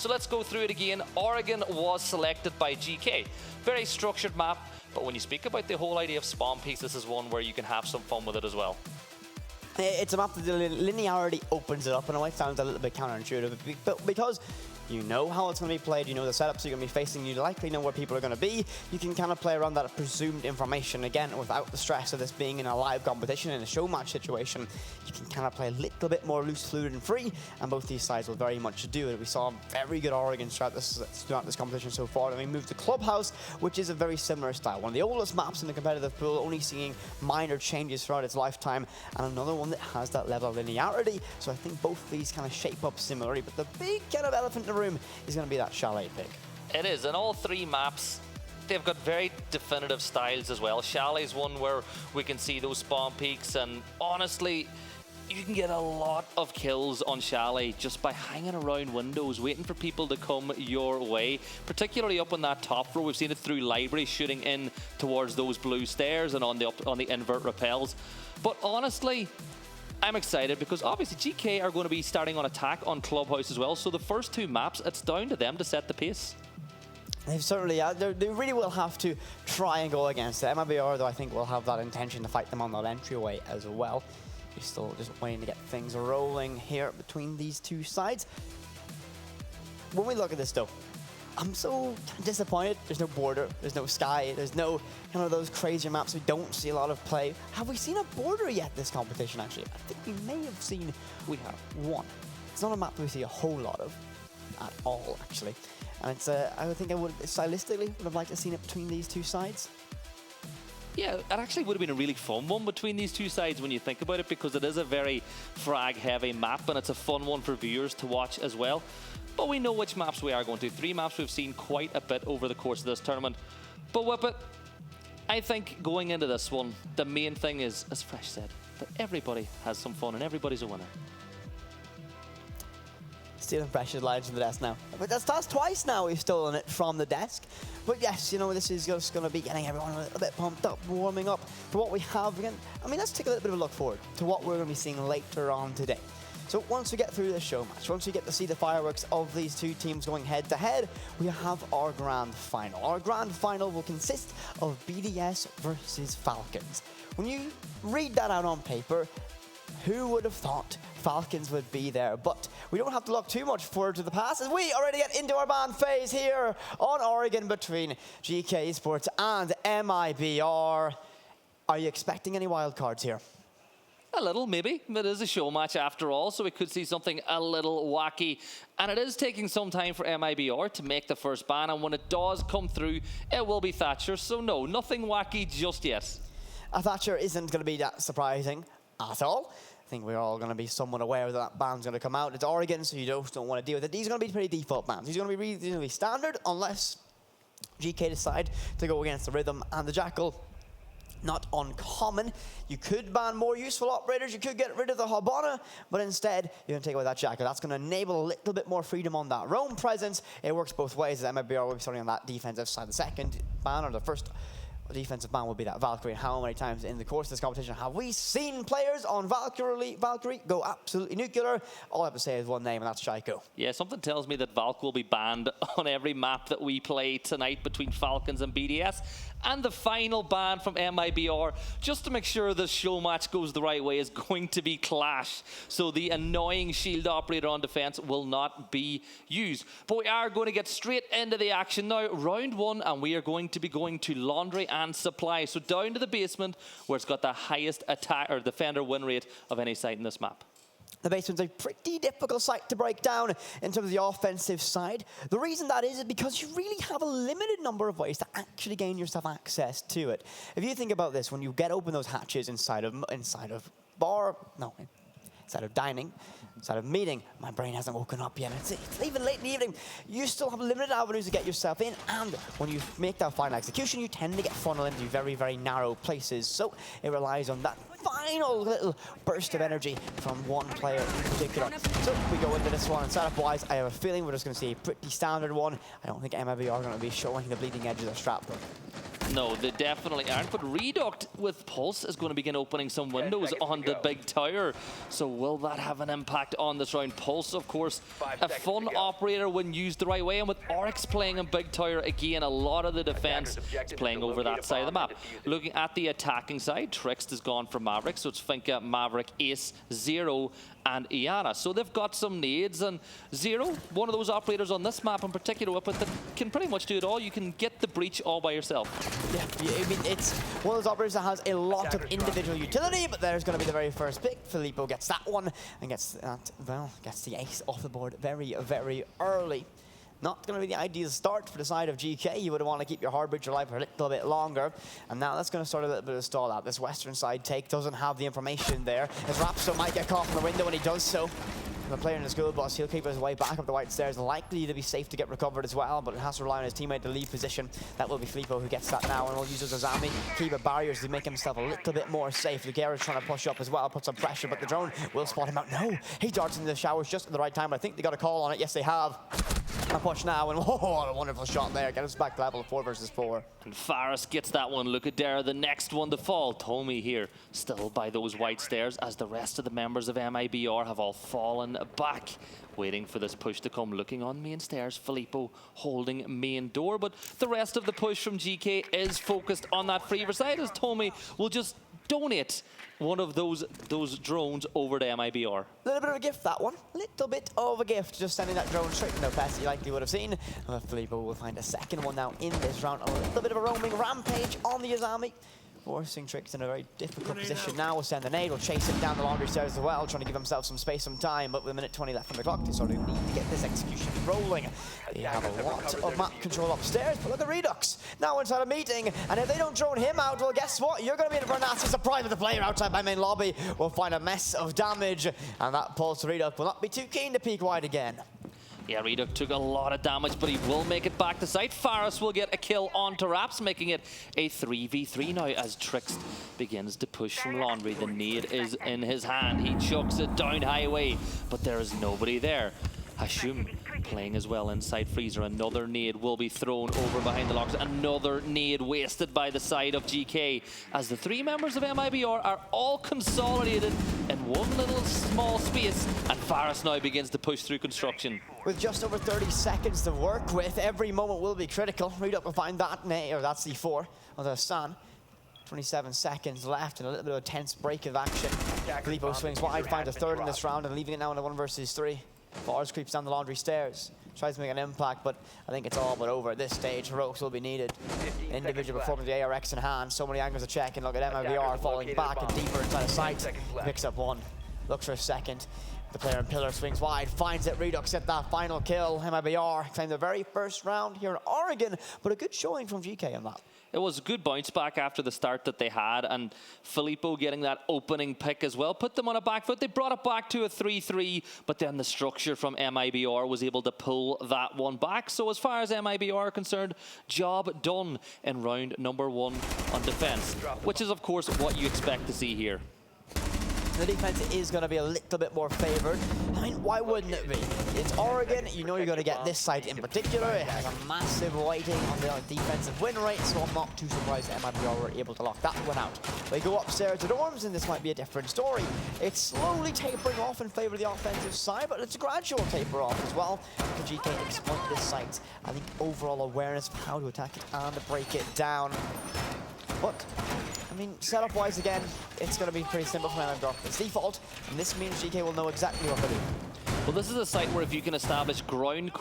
So let's go through it again. Oregon was selected by GK. Very structured map, but when you speak about the whole idea of spawn peaks, this is one where you can have some fun with it as well. It's a map that the linearity opens it up, and it might sound a little bit counterintuitive, but because you know how it's going to be played, you know the setups you're going to be facing, you likely know where people are going to be, you can kind of play around that presumed information, again, without the stress of this being in a live competition, in a show match situation. You can kind of play a little bit more loose, fluid, and free, and both these sides will very much do it. We saw very good Oregon throughout this competition so far, and we moved to Clubhouse, which is a very similar style. One of the oldest maps in the competitive pool, only seeing minor changes throughout its lifetime, and another one that has that level of linearity, so I think both of these kind of shape up similarly, but the big kind of elephant in the room is going to be that Chalet pick. It is, and all three maps, they've got very definitive styles as well. Chalet's one where we can see those spawn peaks, and honestly, you can get a lot of kills on Chalet just by hanging around windows, waiting for people to come your way, particularly up on that top floor. We've seen it through library, shooting in towards those blue stairs and on the invert rappels. But honestly, I'm excited because obviously GK are going to be starting on attack on Clubhouse as well. So the first two maps, it's down to them to set the pace. They've certainly, they really will have to try and go against it. MIBR, though, I think will have that intention to fight them on that entryway as well. We're still just waiting to get things rolling here between these two sides. When we look at this, though, I'm so disappointed. There's no border, there's no sky, there's no kind of those crazy maps we don't see a lot of play. Have we seen a border yet this competition, actually? I think we may have seen, we have one. It's not a map we see a whole lot of at all, actually. And it's, I think I would, stylistically, would have liked to have seen it between these two sides. Yeah, it actually would have been a really fun one between these two sides when you think about it, because it is a very frag-heavy map, and it's a fun one for viewers to watch as well. But we know which maps we are going to. Three maps we've seen quite a bit over the course of this tournament. But Whippet, I think going into this one, the main thing is, as Fresh said, that everybody has some fun and everybody's a winner. Stealing Fresh's lines from the desk now. But that's twice now we've stolen it from the desk. But yes, you know, this is just going to be getting everyone a bit pumped up, warming up for what we have again. I mean, let's take a little bit of a look forward to what we're going to be seeing later on today. So once we get through this show match, once we get to see the fireworks of these two teams going head to head, we have our grand final. Our grand final will consist of BDS versus Falcons. When you read that out on paper, who would have thought Falcons would be there? But we don't have to look too much forward to the past, as we already get into our band phase here on Oregon between Geekay esports and MIBR. Are you expecting any wild cards here? A little, maybe. It is a show match after all, so we could see something a little wacky. And it is taking some time for MIBR to make the first ban, and when it does come through, it will be Thatcher. So no, nothing wacky just yet. Thatcher isn't going to be that surprising at all. I think we're all going to be somewhat aware that that ban's going to come out. It's Oregon, so you don't want to deal with it. These are going to be pretty default bans. These are going to be reasonably standard, unless GK decide to go against the Rhythm and the Jackal. Not uncommon. You could ban more useful operators, you could get rid of the Habana, but instead you're going to take away that Jackal. That's going to enable a little bit more freedom on that roam presence. It works both ways, as MIBR will be starting on that defensive side. The second ban, or the first defensive ban, will be that Valkyrie. How many times in the course of this competition have we seen players on Valkyrie go absolutely nuclear? All I have to say is one name, and that's Shaiko. Yeah, something tells me that Valk will be banned on every map that we play tonight between Falcons and BDS. And the final ban from MIBR, just to make sure the show match goes the right way, is going to be Clash. So the annoying shield operator on defense will not be used. But we are going to get straight into the action now. Round one, and we are going to be going to Laundry and Supply. So down to the basement, where it's got the highest attack or defender win rate of any site in this map. The basement's a pretty difficult site to break down in terms of the offensive side. The reason that is because you really have a limited number of ways to actually gain yourself access to it. If you think about this, when you get open those hatches inside of dining, inside of meeting, my brain hasn't woken up yet. It's even late in the evening. You still have limited avenues to get yourself in, and when you make that final execution, you tend to get funneled into very, very narrow places. So it relies on that final little burst of energy from one player in particular. So we go into this one, and setup-wise, I have a feeling we're just going to see a pretty standard one. I don't think MIBR are going to be showing the bleeding edge of their strap, though. No, they definitely aren't. But Reduct with Pulse is going to begin opening some windows on the big tower. So will that have an impact on this round? Pulse, of course, a fun operator when used the right way. And with Oryx playing in big tower, again, a lot of the defense is playing over that side of the map. Looking at the attacking side, Trixt has gone for Maverick. So it's Finka, Maverick, Ace, Zero, and Iana. So they've got some nades, and Zero, one of those operators on this map in particular, but that can pretty much do it all. You can get the breach all by yourself. Yeah, I mean, it's one of those operators that has a lot of individual utility, but there's going to be the very first pick. Filippo gets that one and gets that, well, gets the ace off the board very, very early. Not going to be the ideal start for the side of GK. You would want to keep your hard breach alive for a little bit longer. And now that's going to start a little bit of stall out. This western side take doesn't have the information there. His Rapsto might get caught in the window when he does so. The player in the school bus, he'll keep his way back up the white stairs, likely to be safe to get recovered as well, but it has to rely on his teammate to leave position. That will be Filippo who gets that now, and will use his Azami, keep at barriers to make himself a little bit more safe. Luguera's trying to push up as well, put some pressure, but the drone will spot him out. No, he darts into the showers just at the right time, but I think they got a call on it. Yes, they have. A push now, and oh, what a wonderful shot there. Get us back to level 4 versus 4. And Faris gets that one. Look at Dara, the next one to fall. Tommy here, still by those white stairs, as the rest of the members of MIBR have all fallen back, waiting for this push to come. Looking on main stairs, Filippo holding main door, but the rest of the push from GK is focused on that Freever side, as Tommy will just donate one of those drones over to MIBR. A little bit of a gift, that one. Little bit of a gift, just sending that drone straight to no pass you likely would have seen. Filippo will find a second one now in this round. A little bit of a roaming rampage on the Azami, forcing Trix in a very difficult position now. We'll send the nade, we'll chase him down the laundry stairs as well, trying to give himself some space, some time, but with a minute 20 left on the clock, they sort of need to get this execution rolling. They have a lot of map control upstairs, but look at Redux, now inside a meeting, and if they don't drone him out, well, guess what? You're going to be in for a nasty surprise with the player outside by main lobby. We'll find a mess of damage, and that Pulse Redux will not be too keen to peek wide again. Yeah, Reduct took a lot of damage, but he will make it back to site. Faris will get a kill onto Raps, making it a 3v3 now as Trix begins to push from Laundry. The nade is in his hand. He chucks it down highway, but there is nobody there. Hashim playing as well inside Freezer. Another nade will be thrown over behind the locks. Another nade wasted by the side of GK as the three members of MIBR are all consolidated in one little small space, and Faris now begins to push through construction. With just over 30 seconds to work with, every moment will be critical. Reduct will find that nade, or that C4 of the Sun. 27 seconds left and a little bit of a tense break of action. Filippo swings wide, finds a third in this round and leaving it now in a 1 versus 3. Bars creeps down the laundry stairs, tries to make an impact, but I think it's all but over at this stage. Heroics will be needed. Individual performance with the ARX in hand, so many angles to check, and look at MIBR falling back and deeper inside of sight. Picks up one, looks for a second. The player in pillar swings wide, finds it. Redux at that final kill. MIBR claimed the very first round here in Oregon, but a good showing from GK on that. It was a good bounce back after the start that they had, and Filippo getting that opening pick as well put them on a back foot. They brought it back to a 3-3, but then the structure from MIBR was able to pull that one back. So as far as MIBR are concerned, job done in round number 1 on defense, which is of course what you expect to see here. The defense is going to be a little bit more favored. I mean, why wouldn't it be? It's Oregon. You know you're going to get this side in particular. It has a massive weighting on the defensive win rate, so I'm not too surprised that MIBR were able to lock that one out. They go upstairs to dorms, and this might be a different story. It's slowly tapering off in favor of the offensive side, but it's a gradual taper off as well. Can GK exploit this site? I think overall awareness of how to attack it and break it down. But I mean, setup-wise, again, it's going to be pretty simple for MIBR. It's default, and this means GK will know exactly what to do. Well, this is a site where if you can establish ground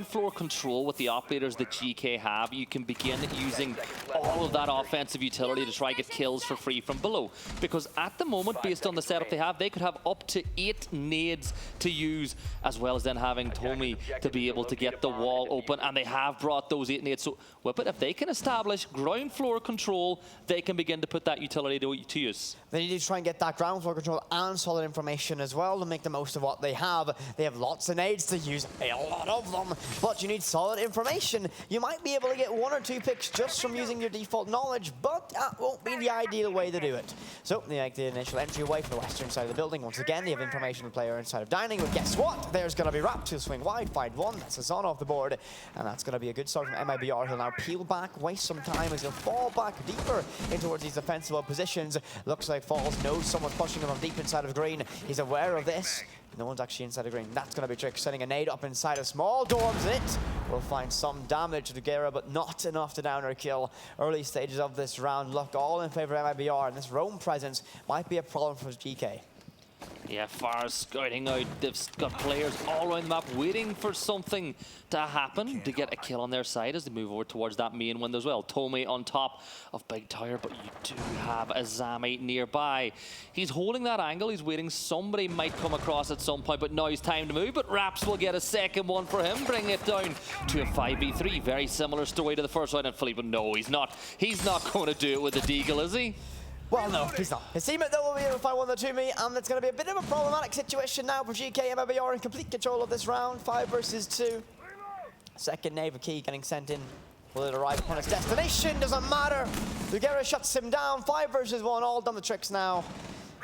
floor control with the operators that GK have, you can begin using all of that offensive utility to try to get kills for free from below. Because at the moment, based on the setup they have, they could have up to 8 nades to use, as well as then having Tommy to be able to get the wall open, and they have brought those 8 nades. So, Whippet, if they can establish ground floor control, they can begin to put that utility to use. They need to try and get that ground floor control and solid information as well to make the most of what they have. They have lots of nades to use, a lot of them, but you need solid information. You might be able to get 1 or 2 picks just from using your default knowledge, but that won't be the ideal way to do it. So they make the initial entryway from the western side of the building. Once again, they have information on the player inside of dining, but guess what? There's going to be Raps who swing wide, find one, that's a Zon off the board, and that's going to be a good start from MIBR. He'll now peel back, waste some time as he'll fall back deeper in towards these defensible positions. Looks like Falls knows someone's pushing him from deep inside of green. He's aware of this. No one's actually inside of green. That's going to be Trick, setting a nade up inside of small dorms. It will find some damage to Gera, but not enough to down her kill. Early stages of this round look all in favor of MIBR, and this roam presence might be a problem for Geekay. Yeah, far scouting out. They've got players all around the map waiting for something to happen to get a kill on their side as they move over towards that main window as well. Tommy on top of Big Tower, but you do have a Zami nearby. He's holding that angle. He's waiting. Somebody might come across at some point, but now it's time to move. But Raps will get a second one for him, bringing it down to a 5v3. Very similar story to the first round. And Philippe, no, he's not. He's not going to do it with the Deagle, is he? Well, no, he's not. His teammate, though, will be able to find one of the 2 me, and it's going to be a bit of a problematic situation now for Geekay. MIBR in complete control of this round, 5 versus 2. Second Nave of Key getting sent in. Will it arrive upon its destination? Doesn't matter. Lugera shuts him down, 5 versus 1, all done the tricks now.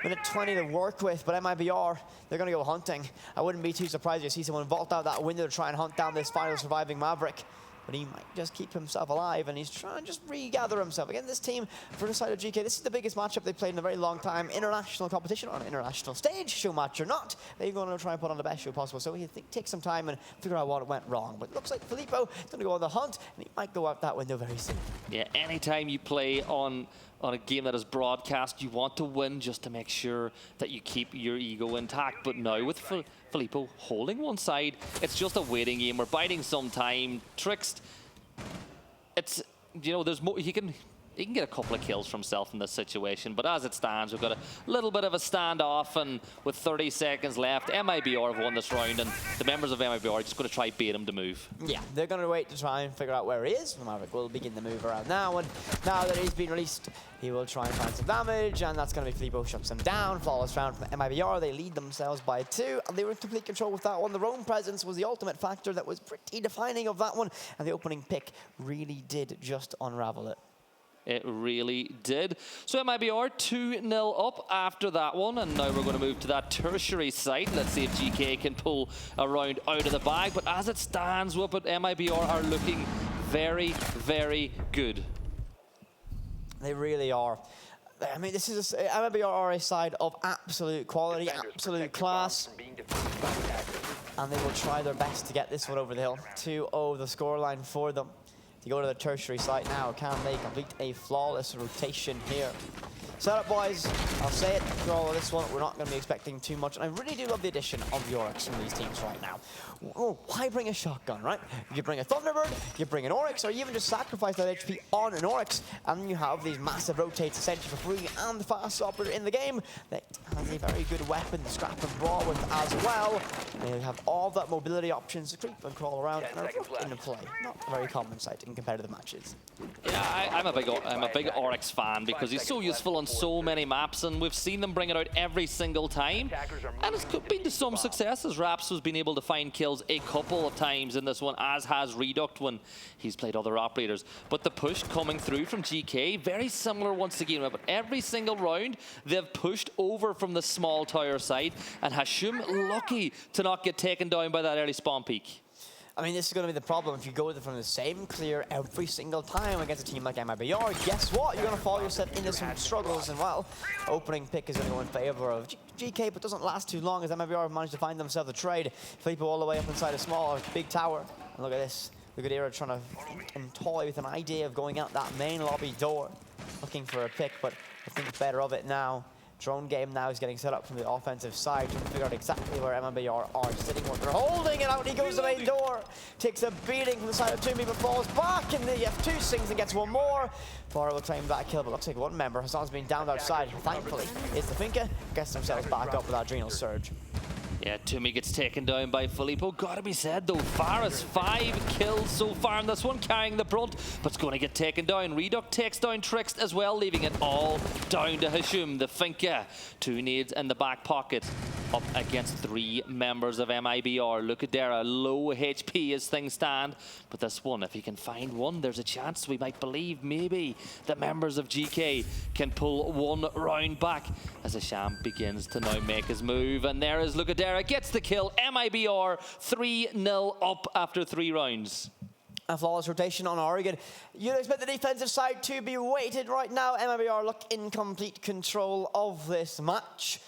Minute 20 to work with, but MIBR, they're going to go hunting. I wouldn't be too surprised to see someone vault out that window to try and hunt down this final surviving Maverick. But he might just keep himself alive, and he's trying to just regather himself. Again, this team, for the side of Geekay, this is the biggest matchup they've played in a very long time. International competition on an international stage, Showmatch or not. They're going to try and put on the best show possible. So he takes some time and figure out what went wrong. But it looks like Filippo is going to go on the hunt, and he might go out that window very soon. Yeah, anytime you play on a game that is broadcast, you want to win just to make sure that you keep your ego intact. But now with Filippo holding one side, it's just a waiting game. We're biding some time. Tricks. It's, you know, there's more. He can get a couple of kills for himself in this situation, but as it stands, we've got a little bit of a standoff, and with 30 seconds left, MIBR have won this round, and the members of MIBR are just going to try bait him to move. Yeah, they're going to wait to try and figure out where he is. Maverick will begin the move around now, and now that he's been released, he will try and find some damage, and that's going to be Filippo shuts him down. Flawless round from MIBR. They lead themselves by 2, and they were in complete control with that one. The roam presence was the ultimate factor that was pretty defining of that one, and the opening pick really did just unravel it. It really did. So MIBR 2-0 up after that one, and now we're going to move to that tertiary site. Let's see if Geekay can pull a round out of the bag. But as it stands, Whippet, MIBR are looking very, very good. They really are. I mean, this is MIBR are a side of absolute quality, absolute class. And they will try their best to get this one over the hill. 2-0 the scoreline for them. To go to the tertiary site now, can they complete a flawless rotation here? Set up, boys. I'll say it for all of this one. We're not going to be expecting too much. And I really do love the addition of the Oryx from these teams right now. Oh, why bring a shotgun, right? You bring a Thunderbird, you bring an Oryx, or you even just sacrifice that HP on an Oryx, and you have these massive rotates essentially for free, and the fastest operator in the game that has a very good weapon to scrap and brawl with as well. They have all that mobility options to creep and crawl around, and are in play. Not a very common sight in competitive matches. Yeah, I'm a big Oryx fan because he's so useful on so many maps, and we've seen them bring it out every single time, and it's been to some success, as Raps has been able to find kills a couple of times in this one, as has Reduct when he's played other operators. But the push coming through from Geekay, very similar once again, but every single round they've pushed over from the small tower side, and Hashim lucky to not get taken down by that early spawn peak. I mean, this is going to be the problem if you go from the same clear every single time against a team like MIBR. Guess what? You're going to fall yourself into some struggles, and well, opening pick is going to go in favor of Geekay, but doesn't last too long as MIBR managed to find themselves a trade. Filippo all the way up inside a small, big tower. And look at this. Look at Era trying to toy with an idea of going out that main lobby door, looking for a pick, but I think better of it now. Drone game now is getting set up from the offensive side, trying to figure out exactly where MIBR are sitting, what they're holding, and out he goes to the main door. Takes a beating from the side of Toomey, but falls back, and the F2 sings and gets one more. Farah will claim that kill, but looks like one member, Hassan's been downed outside. Thankfully, it's the Finka, gets themselves back up with that adrenal surge. Yeah, Toomey gets taken down by Filippo. Gotta be said though, Faris 5 kills so far in this one, carrying the brunt, but it's going to get taken down. Reduct takes down Trix as well, leaving it all down to Hashim, the Finka. 2 nades in the back pocket. up against 3 members of MIBR. Lucadera, low HP as things stand. But this one, if he can find one, there's a chance we might believe maybe the members of GK can pull one round back as Asham begins to now make his move. And there is Lucadera, gets the kill. MIBR 3-0 up after 3 rounds. A flawless rotation on Oregon. You'd expect the defensive side to be weighted right now. MIBR look in complete control of this match.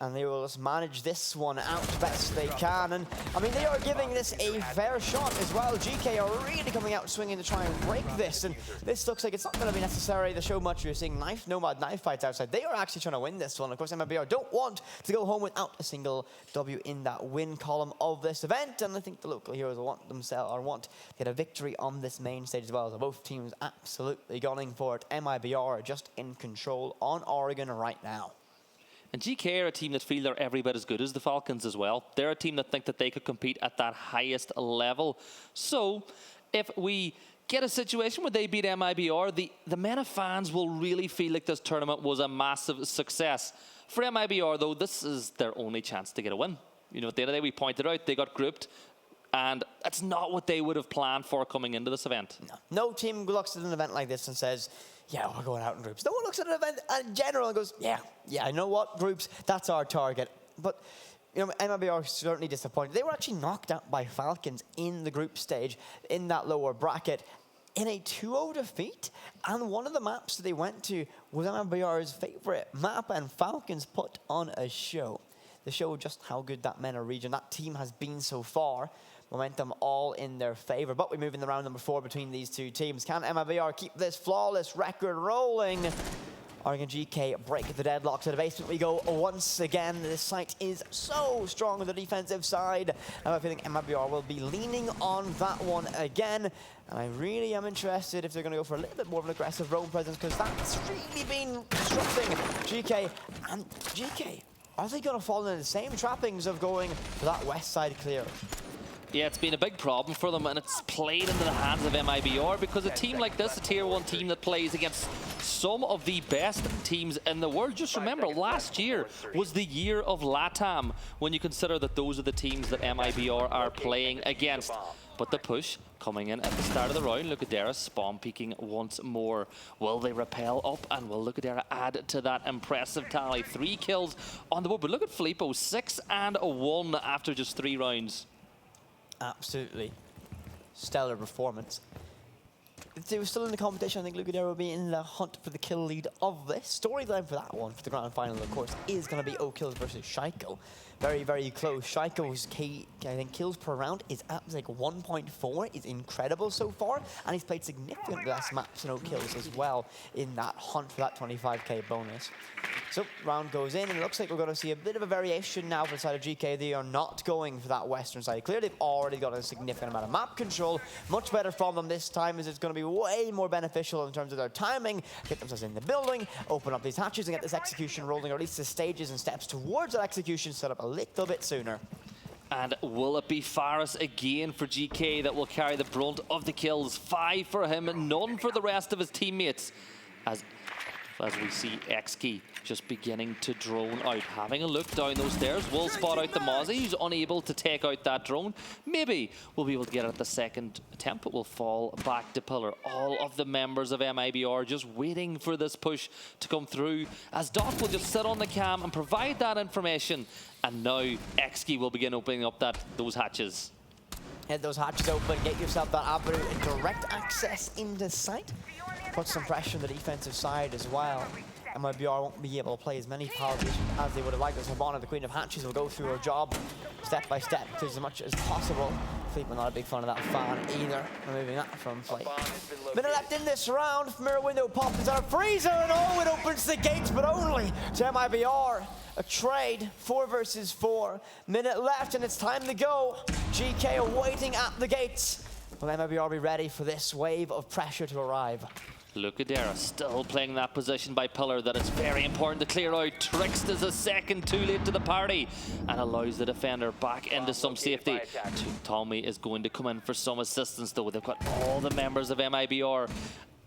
And they will just manage this one out best they can. And, I mean, they are giving this a fair shot as well. GK are really coming out swinging to try and break this. And this looks like it's not going to be necessary to show much. You're seeing nomad knife fights outside. They are actually trying to win this one. Of course, MIBR don't want to go home without a single W in that win column of this event. And I think the local heroes will want to get a victory on this main stage as well. So both teams absolutely gunning for it. MIBR are just in control on Oregon right now. And GK are a team that feel they're every bit as good as the Falcons as well. They're a team that think that they could compete at that highest level. So if we get a situation where they beat MIBR, the MENA fans will really feel like this tournament was a massive success. For MIBR, though, this is their only chance to get a win. You know, at the end of the day, we pointed out they got grouped, and that's not what they would have planned for coming into this event. No team looks at an event like this and says, yeah, we're going out in groups. No one looks at an event in general and goes, yeah, you know what, groups, that's our target. But, you know, MIBR are certainly disappointed. They were actually knocked out by Falcons in the group stage, in that lower bracket, in a 2-0 defeat. And one of the maps that they went to was MIBR's favorite map, and Falcons put on a show. They show just how good that MENA region, that team has been so far. Momentum all in their favor, but we move in the round number 4 between these two teams. Can MIBR keep this flawless record rolling? Oregon GK break the deadlock. To the basement we go once again. This site is so strong on the defensive side. I'm feeling MIBR will be leaning on that one again. And I really am interested if they're going to go for a little bit more of an aggressive roam presence, because that's really been disrupting GK. And GK, are they going to fall into the same trappings of going for that west side clear? Yeah, it's been a big problem for them, and it's played into the hands of MIBR, because a team like this, a tier 1 team that plays against some of the best teams in the world. Just remember, last year was the year of LATAM, when you consider that those are the teams that MIBR are playing against. But the push coming in at the start of the round, Lucadera spawn peeking once more. Will they rappel up, and will Lucadera add to that impressive tally? 3 kills on the board, but look at Filippo, 6 and 1 after just 3 rounds. Absolutely stellar performance. If they were still in the competition, I think Lucadera will be in the hunt for the kill lead of this. Storyline for that one, for the grand final, of course, is going to be O-Kills versus Shaiko. Very, very close. Shaiko's I think kills per round is at like 1.4, is incredible so far, and he's played significantly less maps and O-Kills as well in that hunt for that 25k bonus. So round goes in, and it looks like we're going to see a bit of a variation now for the side of GK. They are not going for that western side clear. They've already got a significant amount of map control. Much better from them this time, as it's going to be way more beneficial in terms of their timing. Get themselves in the building, open up these hatches, and get this execution rolling, or at least the stages and steps towards that execution set up a little bit sooner. And will it be Faris again for GK that will carry the brunt of the kills? 5 for him, none for the rest of his teammates. As we see XKey just beginning to drone out. Having a look down those stairs, will spot out the Mozzie, who's unable to take out that drone. Maybe we'll be able to get it at the second attempt, but will fall back to pillar. All of the members of MIBR just waiting for this push to come through, as Doc will just sit on the cam and provide that information. And now XKey will begin opening up those hatches. Get those hatches open, get yourself that avenue and direct access into sight. Put some pressure on the defensive side as well. MIBR won't be able to play as many power positions as they would have liked. As Habana, the Queen of Hatches, will go through her job step by step to as much as possible. Fleetman not a big fan of that fan either. Removing that from play. Minute left in this round. Mirror window pops inside a freezer, and oh, it opens the gates, but only to MIBR. A trade, 4 versus 4. Minute left, and it's time to go. GK are waiting at the gates. Will MIBR be ready for this wave of pressure to arrive? Lucadera still playing that position by pillar that it's very important to clear out. Tricked is a second too late to the party and allows the defender back into some safety. Tommy is going to come in for some assistance, though. They've got all the members of MIBR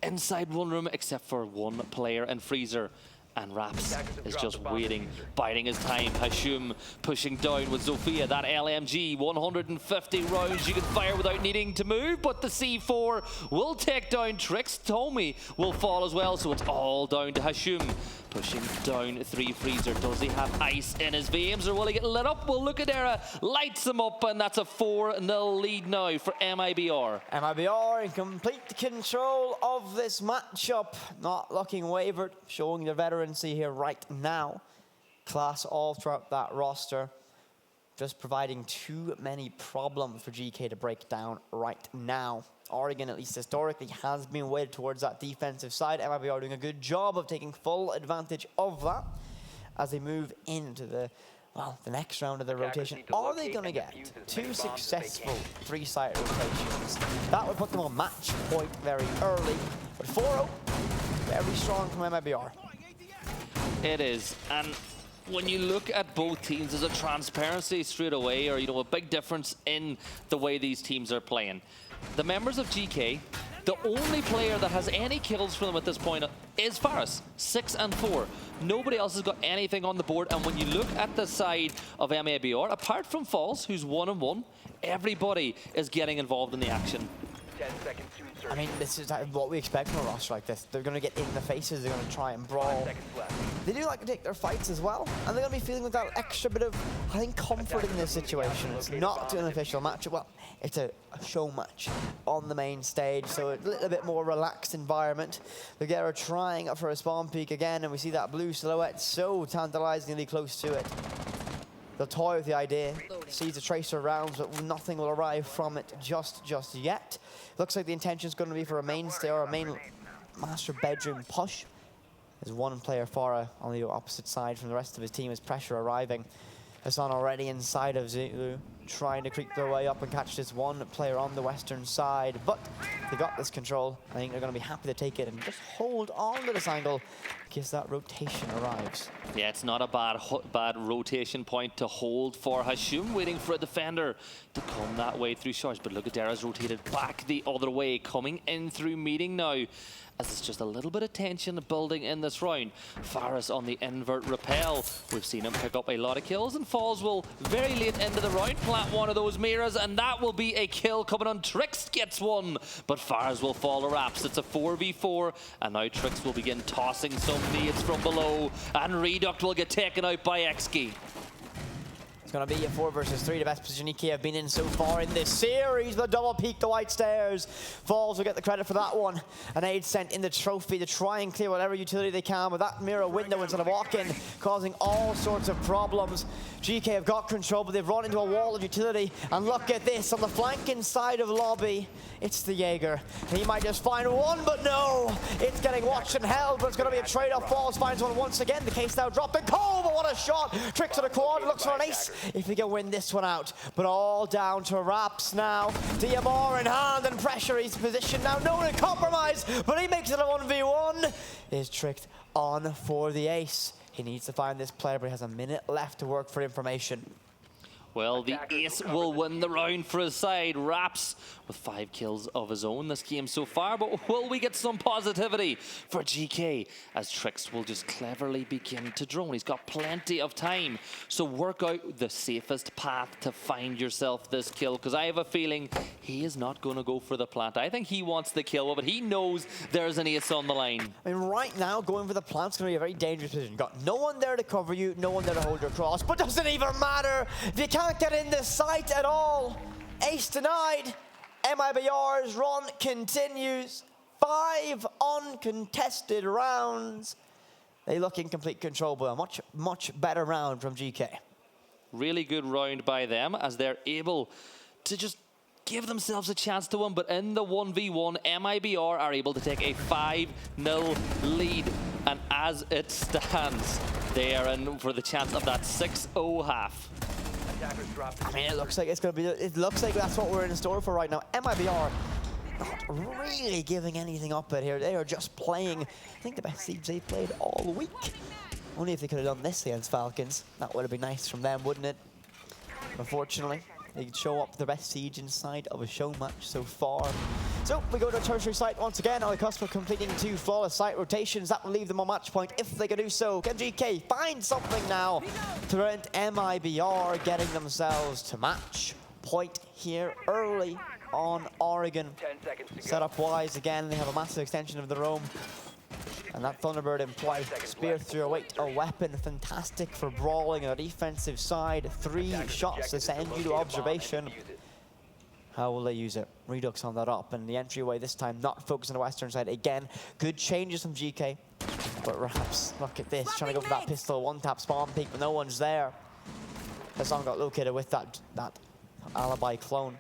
inside one room except for one player in freezer. And Raps is just waiting, biding his time. Hashum pushing down with Zofia. That LMG, 150 rounds you can fire without needing to move, but the C4 will take down Trix. Tommy will fall as well, so it's all down to Hashum. Pushing down 3 Freezer. Does he have ice in his veins, or will he get lit up? Well, Lucadera lights him up, and that's a 4-0 lead now for MIBR. MIBR in complete control of this matchup. Not looking wavered, showing their veterancy here right now. Class all throughout that roster. Just providing too many problems for Geekay to break down right now. Oregon, at least historically, has been weighted towards that defensive side. MIBR doing a good job of taking full advantage of that as they move into the next round of their rotation. Are they going to get 2 successful 3-site rotations? That would put them on match point very early. But 4-0, very strong from MIBR. It is, and when you look at both teams, there's a transparency straight away, or a big difference in the way these teams are playing. The members of Geekay, the only player that has any kills for them at this point is Faris, 6 and 4. Nobody else has got anything on the board, and when you look at the side of MIBR, apart from Falls, who's 1 and 1, everybody is getting involved in the action. 10 seconds to insert. I mean, this is what we expect from a roster like this. They're going to get in the faces, they're going to try and brawl. 5 seconds left. They do like to take their fights as well, and they're going to be feeling with that extra bit of, I think, comfort in this situation. It's not an official match. Well, it's a show match on the main stage, so a little bit more relaxed environment. Ligera trying for a spawn peak again, and we see that blue silhouette so tantalizingly close to it. They'll toy with the idea, sees the tracer rounds, but nothing will arrive from it just yet. Looks like the intention is going to be for a mainstay or a main master bedroom push. There's one player Farah on the opposite side from the rest of his team as pressure arriving. Hassan already inside of Zulu, trying to creep their way up and catch this one player on the western side. But they got this control. I think they're going to be happy to take it and just hold on to this angle in case that rotation arrives. Yeah, it's not a bad rotation point to hold for Hashum, waiting for a defender to come that way through shorts. But Lucadera's rotated back the other way, coming in through meeting now, as it's just a little bit of tension building in this round. Faris on the invert repel. We've seen him pick up a lot of kills, and Falls will very late into the round plant one of those mirrors, and that will be a kill coming on. Trix gets one, but Faris will fall to Raps. It's a 4v4, and now Trix will begin tossing some nades from below, and Reduct will get taken out by Exki. It's going to be a 4 versus 3, the best position Geekay have been in so far in this series. The double peak, the white stairs. Falls will get the credit for that one. An aid sent in the trophy to try and clear whatever utility they can with that mirror window instead of walk-in, causing all sorts of problems. Geekay have got control, but they've run into a wall of utility. And look at this, on the flanking side of lobby, it's the Jaeger. He might just find one, but no! It's getting watched and held, but it's going to be a trade-off. Falls finds one once again. The case now dropping. Cole, but what a shot! Tricks on the quad, looks for an ace if he can win this one out. But all down to Raps now. DMR in hand and pressure. He's positioned now. No one in compromise, but he makes it a 1v1. Is tricked on for the ace. He needs to find this player, but he has a minute left to work for information. Well, the ace will win the round for his side. Raps with 5 kills of his own this game so far, but will we get some positivity for Geekay as Trix will just cleverly begin to drone? He's got plenty of time, so work out the safest path to find yourself this kill, because I have a feeling he is not going to go for the plant. I think he wants the kill, but he knows there's an ace on the line. I mean, right now, going for the plant's going to be a very dangerous position. Got no one there to cover you, no one there to hold your cross, but doesn't even matter. If you can't get in this site at all, ace denied. MIBR's run continues. 5 uncontested rounds. They look in complete control, but a much better round from Geekay. Really good round by them as they're able to just give themselves a chance to win, but in the 1v1, MIBR are able to take a 5-0 lead, and as it stands, they are in for the chance of that 6-0 half. I mean, it looks like it's going to be. It looks like that's what we're in store for right now. MIBR not really giving anything up at here. They are just playing, I think, the best teams they've played all week. Only if they could have done this against Falcons. That would have been nice from them, wouldn't it? Unfortunately, They show up the best siege inside of a Showmatch so far. So we go to a tertiary site once again. On the cusp of completing 2 flawless site rotations. That will leave them on match point if they can do so. Can Geekay find something now to prevent MIBR getting themselves to match point here early on Oregon? Setup-wise, again, they have a massive extension of their own. And that Thunderbird in play, spear through a weapon, fantastic for brawling on the defensive side. 3 shots to send you to observation. How will they use it? Redux on that up, and the entryway this time not focused on the western side. Again, good changes from Geekay, but perhaps look at this, trying to go for that pistol, 1-tap spawn peek, but no one's there. Hassan got located with that alibi clone,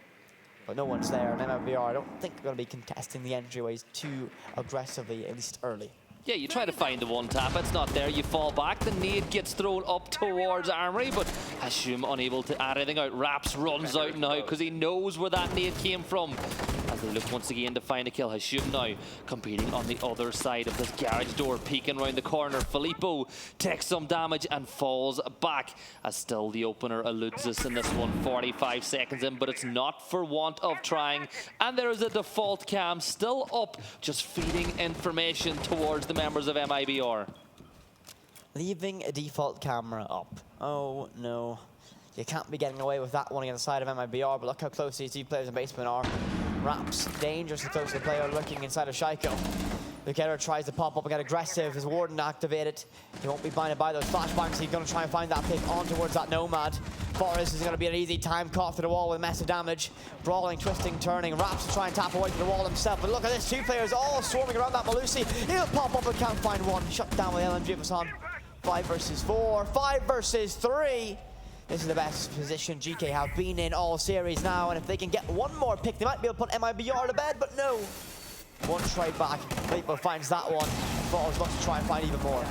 but no one's there. And MIBR, I don't think they're going to be contesting the entryways too aggressively, at least early. Yeah, you try to find the 1-tap, it's not there, you fall back, the nade gets thrown up towards Armory, but Hashim unable to add anything out. Raps runs out now because he knows where that nade came from. As they look once again to find a kill, Hashim now competing on the other side of this garage door, peeking around the corner. Filippo takes some damage and falls back, as still the opener eludes us in this one, 45 seconds in, but it's not for want of trying. And there is a default cam still up, just feeding information towards the members of MIBR. Leaving a default camera up. Oh no. You can't be getting away with that one against the side of MIBR, but look how close these 2 players in basement are. Raps dangerously close to the player looking inside of Shaiko. Lukero tries to pop up and get aggressive. His Warden activated. He won't be blinded by those flashbangs. He's going to try and find that pick on towards that Nomad. Forrest is going to be an easy time, caught through the wall with massive damage. Brawling, twisting, turning. Raps to try and tap away from the wall himself. But look at this, 2 players all swarming around that Malusi. He'll pop up and can't find one. Shut down with LMG of Hassan. 5 versus 4, 5 versus 3. This is the best position Geekay have been in all series now, and if they can get one more pick, they might be able to put MIBR to bed, but no. One straight back. Filippo finds that one. Falls looks to try and find even more.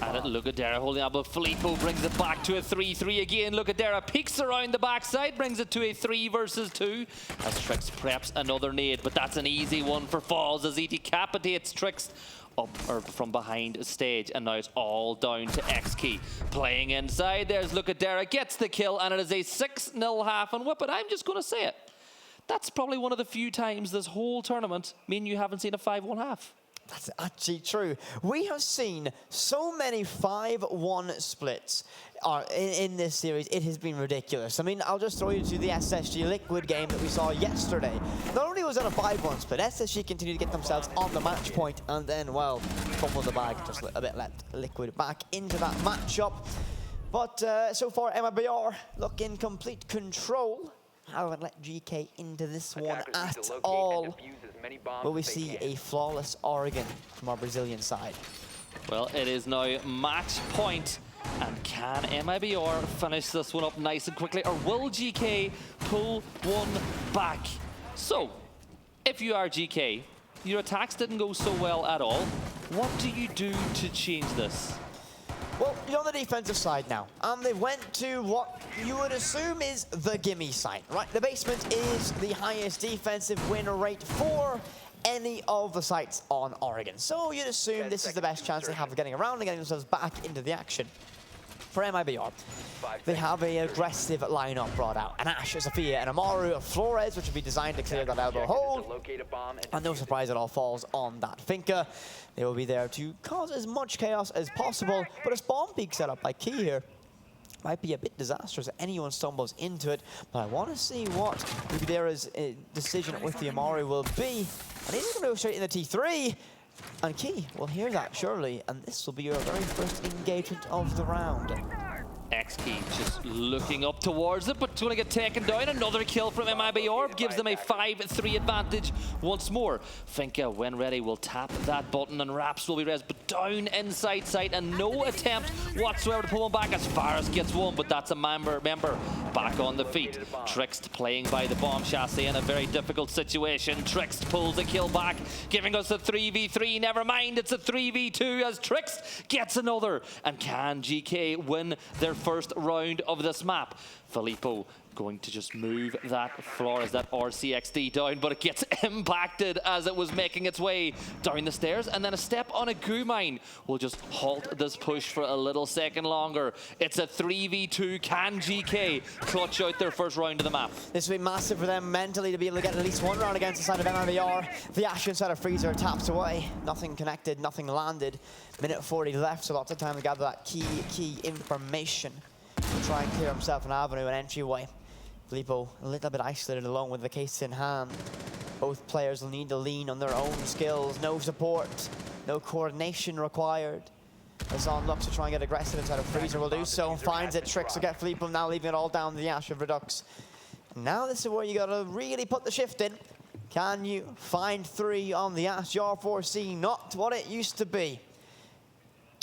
And Lugadera holding up, but Filippo brings it back to a 3-3 again. Lugadera peeks around the backside, brings it to a 3 versus 2. As Trix preps another nade, but that's an easy one for Falls as he decapitates Trix up or from behind stage, and now it's all down to XKey playing inside. There's Lugadera, gets the kill, and it is a 6-0 half on Whip. But I'm just going to say it, that's probably one of the few times this whole tournament you haven't seen a 5-1 half. That's actually true. We have seen so many 5-1 splits in this series. It has been ridiculous. I mean, I'll just throw you to the SSG Liquid game that we saw yesterday. Not only was it a 5-1 split, SSG continued to get themselves on the match point, and then, well, fumbled the bag just a bit, let Liquid back into that matchup. But so far, MIBR look in complete control. Haven't let Geekay into this one at all. Will we see a flawless Oregon from our Brazilian side? Well, it is now match point. And can MIBR finish this one up nice and quickly, or will Geekay pull one back? So, if you are Geekay, your attacks didn't go so well at all. What do you do to change this? Well, you're on the defensive side now, and they went to what you would assume is the gimme site, right? The basement is the highest defensive win rate for any of the sites on Oregon. So you'd assume this is the best chance they have of getting around and getting themselves back into the action. For MIBR, they have an aggressive lineup brought out. An Ash, a Sophia, and Amaru, a Flores, which would be designed to clear that elbow hold. And no surprise, it all falls on that Finka. They will be there to cause as much chaos as possible, but a spawn peak setup by Key here might be a bit disastrous if anyone stumbles into it. But I want to see what Rivera's decision with the Amaru will be. And he's going to go straight in the T3. And Key will hear that, surely, and this will be your very first engagement of the round. XKey just looking up towards it, but it's going to get taken down. Another kill from MIBR gives them a 5-3 advantage once more. Finka, when ready, will tap that button, and Raps will be res, but down inside sight, and no attempt whatsoever to pull him back as Faris gets one, but that's a member back on the feet. Trixt playing by the bomb chassis in a very difficult situation. Trixt pulls a kill back, giving us a 3v3. Never mind, it's a 3v2 as Trixt gets another. And can Geekay win their first round of this map? Filippo going to just move that Flores, that RCXD down, but it gets impacted as it was making its way down the stairs, and then a step on a goo mine will just halt this push for a little second longer. It's a 3v2. Can GK clutch out their first round of the map? This will be massive for them mentally to be able to get at least one round against the side of MIBR. The Ash inside of Freezer taps away. Nothing connected, nothing landed. Minute 40 left, so lots of time to gather that key information to try and clear himself an avenue, an entryway. Filippo a little bit isolated alone with the case in hand. Both players will need to lean on their own skills. No support, no coordination required. Azan looks to try and get aggressive inside of Freezer, will do so, finds it, tricks to get Filippo, now leaving it all down to the Ash of Redux. Now this is where you gotta really put the shift in. Can you find 3 on the Ash? R4C, not what it used to be.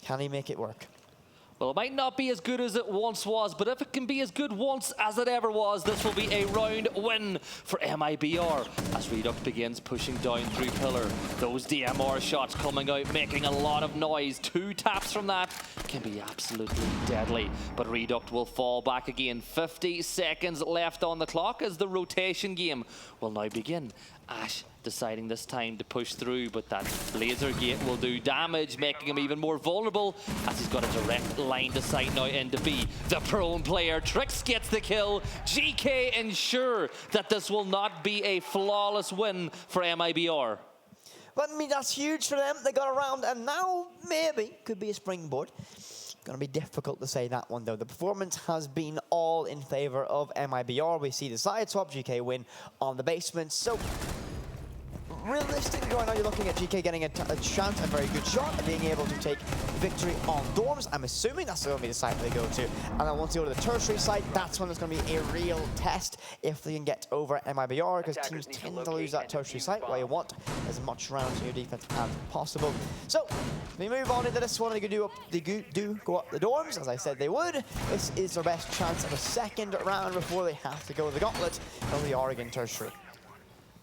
Can he make it work? Well, it might not be as good as it once was, but if it can be as good once as it ever was, this will be a round win for MIBR as Redux begins pushing down through pillar. Those DMR shots coming out, making a lot of noise. 2 taps from that can be absolutely deadly, but Redux will fall back again. 50 seconds left on the clock as the rotation game will now begin. Ash deciding this time to push through, but that laser gate will do damage, making him even more vulnerable as he's got a direct line to sight now into B. The prone player, Trix gets the kill. GK ensure that this will not be a flawless win for MIBR. But I mean, that's huge for them. They got around, and now maybe could be a springboard. Going to be difficult to say that one, though. The performance has been all in favor of MIBR. We see the side swap, GK win on the basement. So realistically, right now you're looking at GK getting a chance, a very good shot, at being able to take victory on dorms. I'm assuming that's going to be the site they go to. And then once you go to the tertiary site, that's when there's going to be a real test if they can get over MIBR, because teams tend to lose that tertiary site while you want as much rounds in your defense as possible. So we move on into this one. They do go up the dorms, as I said they would. This is their best chance of a second round before they have to go to the gauntlet of the Oregon tertiary.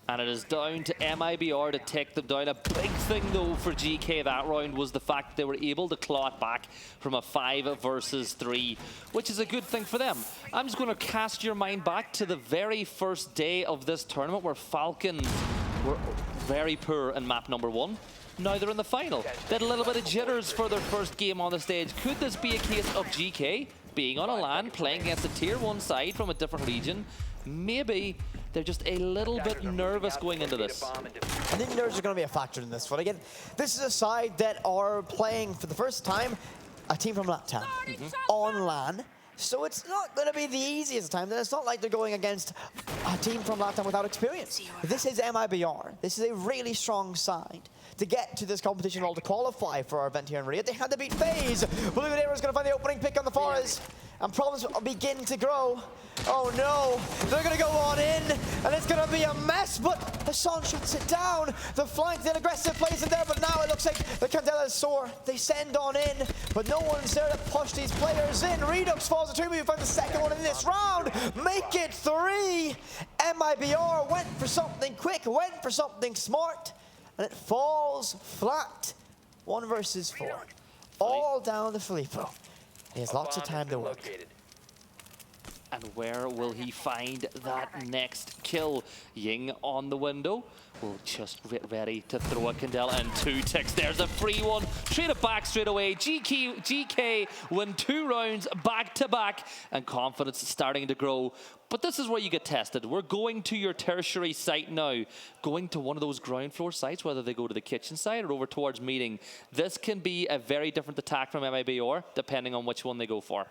And it is down to MIBR to take them down. A big thing, though, for GK that round was the fact they were able to claw it back from a 5 versus 3, which is a good thing for them. I'm just going to cast your mind back to the very first day of this tournament where Falcons were very poor in map number 1. Now they're in the final. They had a little bit of jitters for their first game on the stage. Could this be a case of GK being on a LAN, playing against a tier 1 side from a different region? Maybe they're just a little bit nervous going into this. I think nerves are going to be a factor in this one. Again, this is a side that are playing for the first time a team from LATAM on LAN. So it's not going to be the easiest time. It's not like they're going against a team from LATAM without experience. This is MIBR. This is a really strong side. To get to this competition or to qualify for our event here in Riyadh, they had to beat FaZe. Blue Arrow is going to find the opening pick on the Forest. And problems begin to grow. Oh no, they're going to go on in, and it's going to be a mess, but Hassan shuts it down. The flank, the aggressive plays in there, but now it looks like the Candela is sore. They send on in, but no one's there to push these players in. Redux falls to 2, we find the second one in this round. Make it 3. MIBR went for something quick, went for something smart, and it falls flat. 1 versus 4. All down to Filippo. He has lots of time to work. And where will he find that next kill? Ying on the window will just get ready to throw a Candela and 2 ticks. There's a free one. Straight it back straight away. GK win 2 rounds back to back, and confidence is starting to grow. But this is where you get tested. We're going to your tertiary site now. Going to one of those ground floor sites, whether they go to the kitchen side or over towards meeting. This can be a very different attack from MIBR, depending on which one they go for.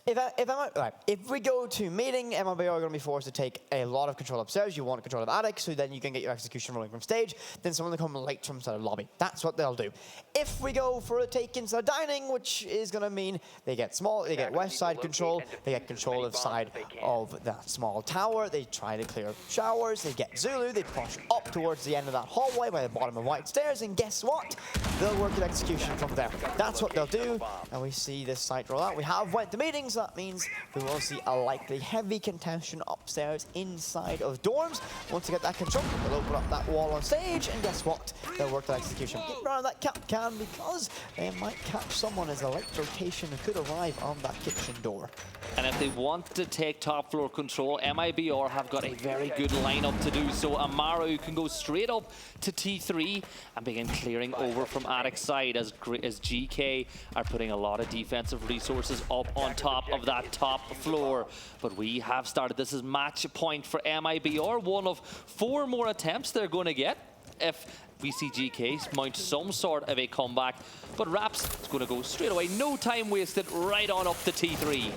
If we go to meeting, MIBR are going to be forced to take a lot of control upstairs. You want control of attic, so then you can get your execution rolling from stage. Then someone will come late from inside the lobby. That's what they'll do. If we go for a take inside dining, which is going to mean they get small, they get west side control, they get control of side of that small tower. They try to clear showers. They get Zulu. They push up towards the end of that hallway by the bottom of white stairs, and guess what? They'll work at execution from there. That's what they'll do, and we see this site roll out. We have went to meetings. So that means we will see a likely heavy contention upstairs inside of dorms. Once they get that control, they'll open up that wall on stage, and guess what? They'll work that execution. Get around that cap can because they might catch someone as a late rotation could arrive on that kitchen door. And if they want to take top floor control, MIBR have got a very good lineup to do so. Amaru can go straight up to T3 and begin clearing over from Attic side as GK are putting a lot of defensive resources up on top of that top floor. But we have started. This is match point for MIBR. One of 4 more attempts they're going to get if we see GK mount some sort of a comeback. But Raps is going to go straight away. No time wasted, right on up to T3.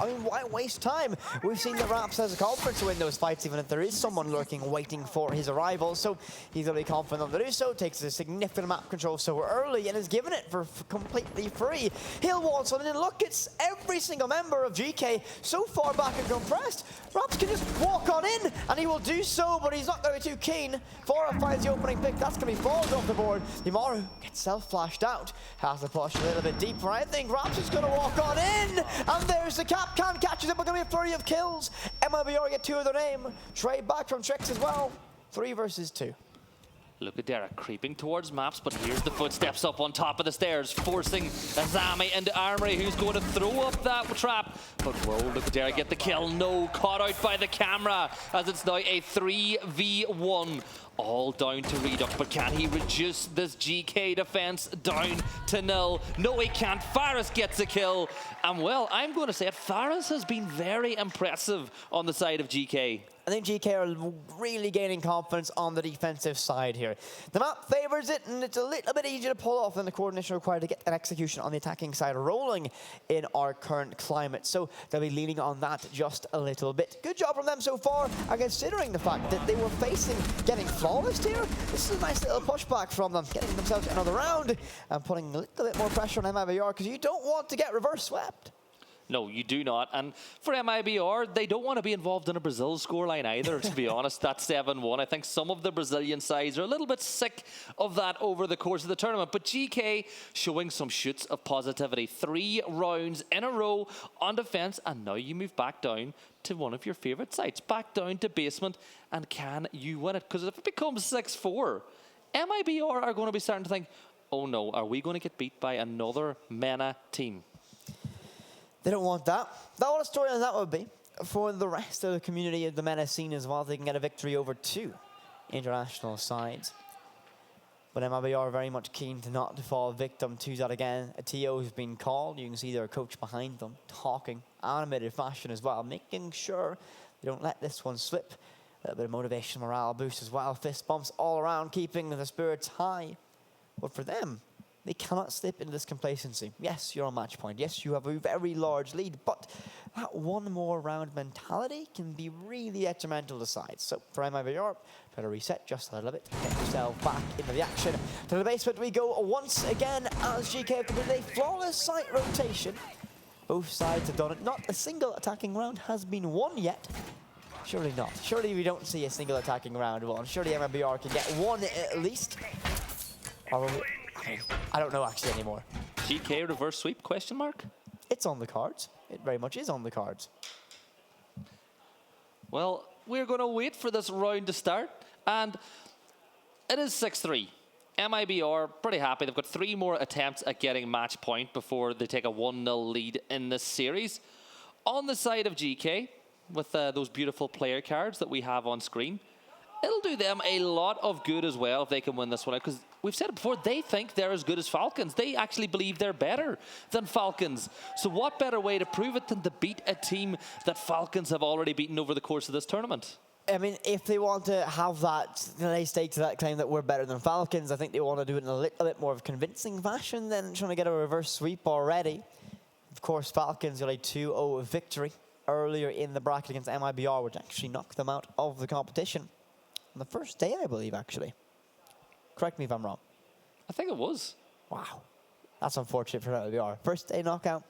I mean, why waste time? We've seen the Raps as a confidence to win those fights, even if there is someone lurking, waiting for his arrival. So he's going to be confident to do so, takes a significant map control so early, and is given it for completely free. He'll waltz on in, and look, it's every single member of GK so far back and compressed. Raps can just walk on in, and he will do so, but he's not going to be too keen. Fora finds the opening pick, that's going to be falls off the board. Imaru gets self-flashed out, has to push a little bit deeper. I think Raps is going to walk on in, and there's the cap. Can catches it, but going to be a flurry of kills. MIBR get 2 of their name. Trade back from Tricks as well. 3 versus 2. Look at Derek creeping towards maps, but here's the footsteps up on top of the stairs, forcing Azami into Armory, who's going to throw up that trap. But whoa, look at Derek get the kill. No, caught out by the camera, as it's now a 3v1. All down to Redux, but can he reduce this GK defense down to 0? No, he can't. Faris gets a kill. And well, I'm going to say it, Faris has been very impressive on the side of GK. I think GK are really gaining confidence on the defensive side here. The map favors it, and it's a little bit easier to pull off than the coordination required to get an execution on the attacking side rolling in our current climate. So they'll be leaning on that just a little bit. Good job from them so far, and considering the fact that they were facing getting flawless here, this is a nice little pushback from them, getting themselves another round and putting a little bit more pressure on MIBR because you don't want to get reverse swept. No, you do not. And for MIBR, they don't want to be involved in a Brazil scoreline either, to be honest. That's 7-1. I think some of the Brazilian sides are a little bit sick of that over the course of the tournament. But GK showing some shoots of positivity. 3 rounds in a row on defense, and now you move back down to one of your favorite sites, back down to basement, and can you win it? Because if it becomes 6-4, MIBR are going to be starting to think, oh no, are we going to get beat by another MENA team? They don't want that. That what a storyline that would be for the rest of the community of the MENA scene as well. They can get a victory over 2 international sides. But MIBR are very much keen to not to fall victim to that again. A TO has been called. You can see their coach behind them talking, animated fashion as well, making sure they don't let this one slip. A little bit of motivation, morale boost as well. Fist bumps all around, keeping the spirits high. But for them, they cannot slip into this complacency. Yes, you're on match point. Yes, you have a very large lead, but that one more round mentality can be really detrimental to sides. So for MIBR, try to reset just a little bit, get yourself back into the action. To the basement we go once again as GK have completed a flawless site rotation. Both sides have done it. Not a single attacking round has been won yet. Surely not. Surely we don't see a single attacking round won. Surely MIBR can get one at least. Or I don't know actually anymore. GK reverse sweep, question mark? It's on the cards. It very much is on the cards. Well, we're going to wait for this round to start, and it is 6-3. MIBR pretty happy. They've got 3 more attempts at getting match point before they take a 1-0 lead in this series. On the side of GK, with those beautiful player cards that we have on screen, it'll do them a lot of good as well if they can win this one out, because we've said it before, they think they're as good as Falcons. They actually believe they're better than Falcons. So what better way to prove it than to beat a team that Falcons have already beaten over the course of this tournament? I mean, if they want to have that, they stake to that claim that we're better than Falcons, I think they want to do it in a little bit more of a convincing fashion than trying to get a reverse sweep already. Of course, Falcons got a 2-0 victory earlier in the bracket against MIBR, which actually knocked them out of the competition. On the first day, I believe, actually. Correct me if I'm wrong. I think it was. Wow. That's unfortunate for MIBR. First day knockout.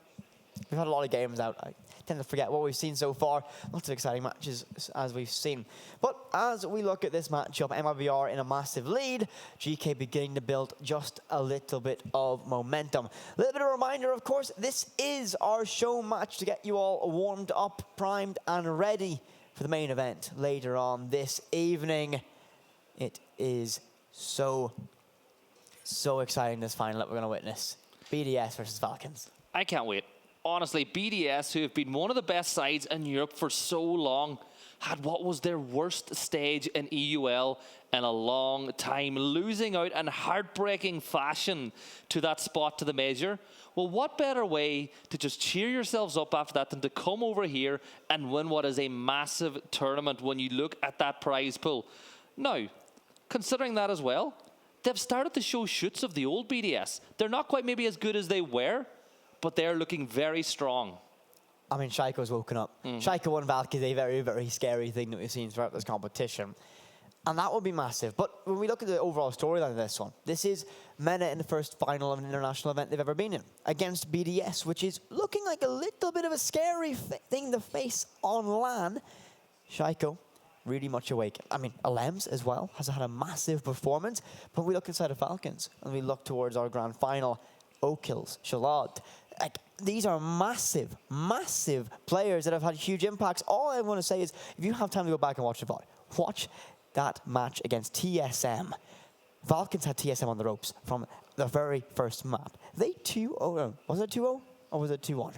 We've had a lot of games out. tend to forget what we've seen so far. Lots of exciting matches as we've seen. But as we look at this matchup, MIBR in a massive lead, GK beginning to build just a little bit of momentum. A little bit of a reminder, of course, this is our show match to get you all warmed up, primed, and ready for the main event later on this evening. It is so exciting, this final that we're going to witness. BDS versus Falcons. I can't wait. Honestly, BDS, who have been one of the best sides in Europe for so long, had what was their worst stage in EUL in a long time, losing out in heartbreaking fashion to that spot to the major. Well, what better way to just cheer yourselves up after that than to come over here and win what is a massive tournament when you look at that prize pool. Now, considering that as well, they've started to show shoots of the old BDS. They're not quite maybe as good as they were, but they're looking very strong. I mean, Shaiko's woken up. Shaiko 1 Valk is a very, very scary thing that we've seen throughout this competition. And that will be massive. But when we look at the overall storyline of this one, this is MENA in the first final of an international event they've ever been in, against BDS, which is looking like a little bit of a scary thing to face on LAN. Shaiko, really much awake. I mean, Alems as well has had a massive performance. But we look inside of Falcons, and we look towards our grand final. O'Kills, Chalet. Like, these are massive, massive players that have had huge impacts. All I want to say is, if you have time to go back and watch the VOD, watch that match against TSM. Falcons had TSM on the ropes from the very first map. They 2-0. Was it 2-0 or was it 2-1?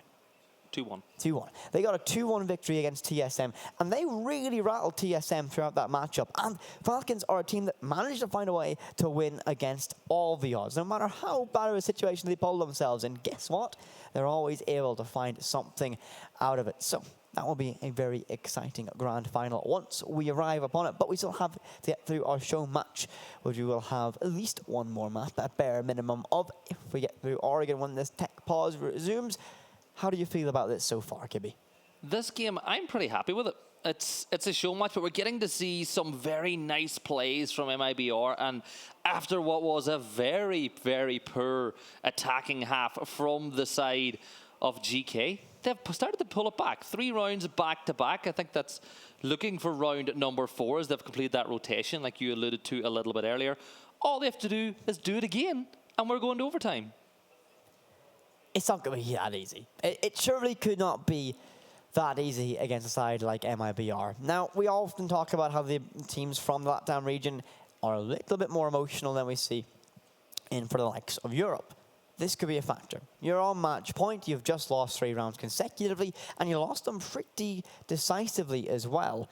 2-1. 2-1. They got a 2-1 victory against TSM, and they really rattled TSM throughout that matchup. And Falcons are a team that managed to find a way to win against all the odds, no matter how bad of a situation they pull themselves in. Guess what? They're always able to find something out of it. So that will be a very exciting grand final once we arrive upon it. But we still have to get through our show match, which we will have at least one more map, a bare minimum of, if we get through Oregon when this tech pause resumes. How do you feel about this so far, Kibby? This game, I'm pretty happy with it. It's a show match, but we're getting to see some very nice plays from MIBR. And after what was a very, very poor attacking half from the side of GK, they've started to pull it back. 3 rounds back-to-back. I think that's looking for round number 4 as they've completed that rotation, like you alluded to a little bit earlier. All they have to do is do it again, and we're going to overtime. It's not going to be that easy. It surely could not be that easy against a side like MIBR. Now, we often talk about how the teams from the LATAM region are a little bit more emotional than we see for the likes of Europe. This could be a factor. You're on match point, you've just lost 3 rounds consecutively, and you lost them pretty decisively as well.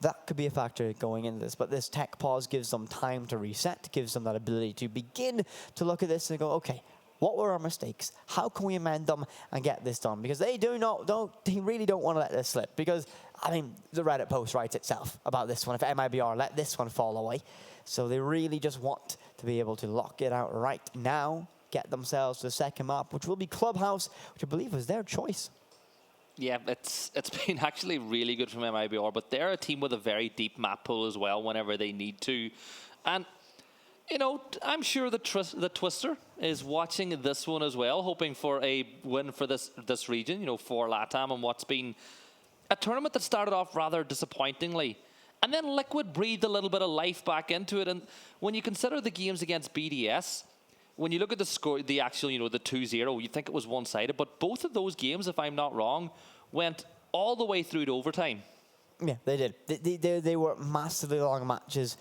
That could be a factor going into this, but this tech pause gives them time to reset, gives them that ability to begin to look at this and go, okay, what were our mistakes? How can we amend them and get this done? Because they they really don't want to let this slip. Because, I mean, the Reddit post writes itself about this one. If MIBR let this one fall away. So they really just want to be able to lock it out right now, get themselves to the second map, which will be Clubhouse, which I believe was their choice. Yeah, it's been actually really good from MIBR, but they're a team with a very deep map pool as well whenever they need to. And you know, I'm sure the Twister is watching this one as well, hoping for a win for this region, you know, for LATAM, and what's been a tournament that started off rather disappointingly. And then Liquid breathed a little bit of life back into it. And when you consider the games against BDS, when you look at the score, the actual, you know, the 2-0, you think it was one-sided. But both of those games, if I'm not wrong, went all the way through to overtime. Yeah, they did. They were massively long matches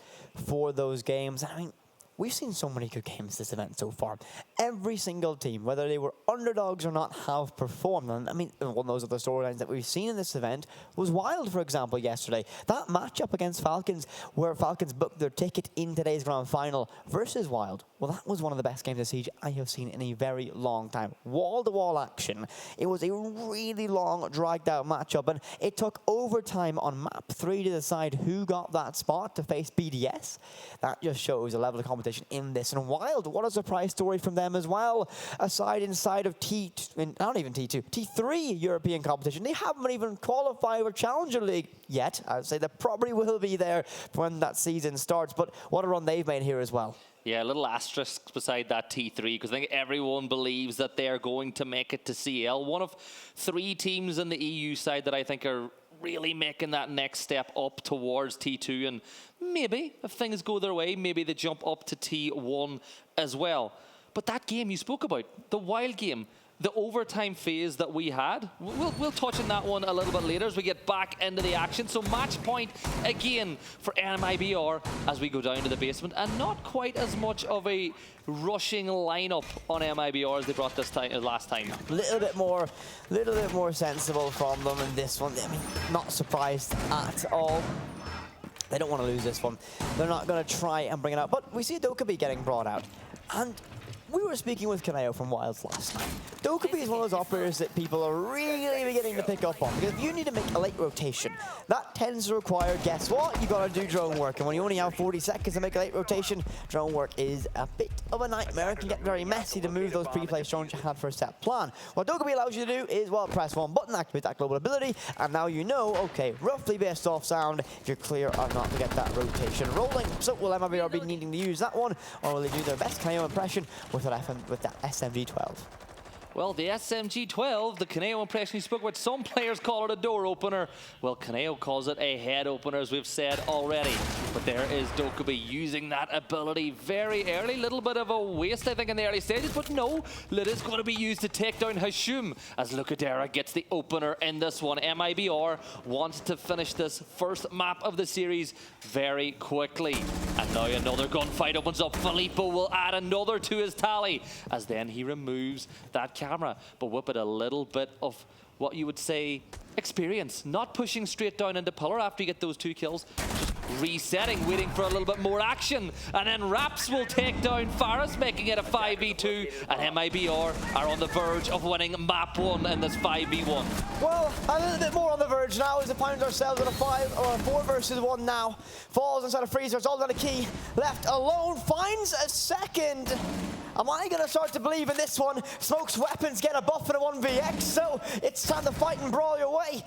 for those games. I mean, we've seen so many good games this event so far. Every single team, whether they were underdogs or not, have performed. And I mean, one of those other storylines that we've seen in this event was Wild, for example, yesterday. That matchup against Falcons, where Falcons booked their ticket in today's grand final versus Wild. Well, that was one of the best games of Siege I have seen in a very long time. Wall-to-wall action. It was a really long, dragged-out matchup, and it took overtime on map 3 to decide who got that spot to face BDS. That just shows the level of competition in this. And Wild, what a surprise story from them. time as well. Aside inside of not even T2, T3 European competition. They haven't even qualified for Challenger League yet. I'd say they probably will be there when that season starts. But what a run they've made here as well. Yeah, a little asterisk beside that T3, because I think everyone believes that they're going to make it to CL. One of 3 teams in the EU side that I think are really making that next step up towards T2, and maybe, if things go their way, maybe they jump up to T1 as well. But that game you spoke about, the Wild game, the overtime phase that we had, we'll touch on that one a little bit later as we get back into the action. So match point again for MIBR as we go down to the basement, and not quite as much of a rushing lineup on MIBR as they brought this time last time. A little bit more sensible from them in this one. I mean, not surprised at all. They don't want to lose this one. They're not going to try and bring it out. But we see Dokkaebi getting brought out. And we were speaking with Kaneo from Wilds last night. Dokkaebi is one of those operators that people are really beginning to pick up on, because if you need to make a late rotation, that tends to require, guess what? You got to do drone work, and when you only have 40 seconds to make a late rotation, drone work is a bit of a nightmare. It can get very messy to move those pre-placed drones you had for a set plan. What Dokkaebi allows you to do is, well, press one button, activate that global ability, and now you know, okay, roughly based off sound, if you're clear or not to get that rotation rolling. So will MIBR be needing to use that one, or will they do their best Kaneo impression with that SMG-12? Well, the SMG-12, the Kaneo impression you spoke about, some players call it a door opener. Well, Kaneo calls it a head opener, as we've said already. But there is Dokkaebi using that ability very early. Little bit of a waste, I think, in the early stages. But no, it is going to be used to take down Hashum as Lucadera gets the opener in this one. MIBR wants to finish this first map of the series very quickly. And now another gunfight opens up. Filippo will add another to his tally, as then he removes that camera, but whip it a little bit of what you would say experience, not pushing straight down into pillar after you get those 2 kills, just resetting, waiting for a little bit more action, and then Raps will take down Faris, making it a 5v2, and MIBR are on the verge of winning map 1 in this 5v1. Well, a little bit more on the verge now as we find ourselves in a 4 versus 1 now. Falls inside a freezer, it's all down a key, left alone, finds a second. Am I going to start to believe in this one? Smoke's weapons get a buff in a 1vx, so it's time to fight and brawl your way.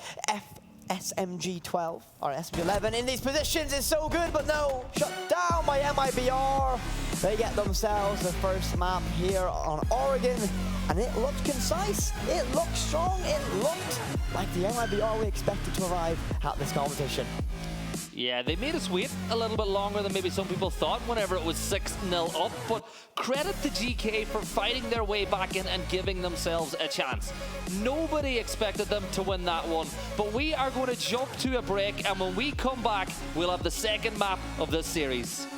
SMG-12 or SMG-11 in these positions is so good, but no, shut down by MIBR. They get themselves the first map here on Oregon, and it looked concise, it looked strong, it looked like the MIBR we expected to arrive at this competition. Yeah, they made us wait a little bit longer than maybe some people thought whenever it was 6-0 up, but credit to GK for fighting their way back in and giving themselves a chance. Nobody expected them to win that one, but we are going to jump to a break, and when we come back, we'll have the second map of this series.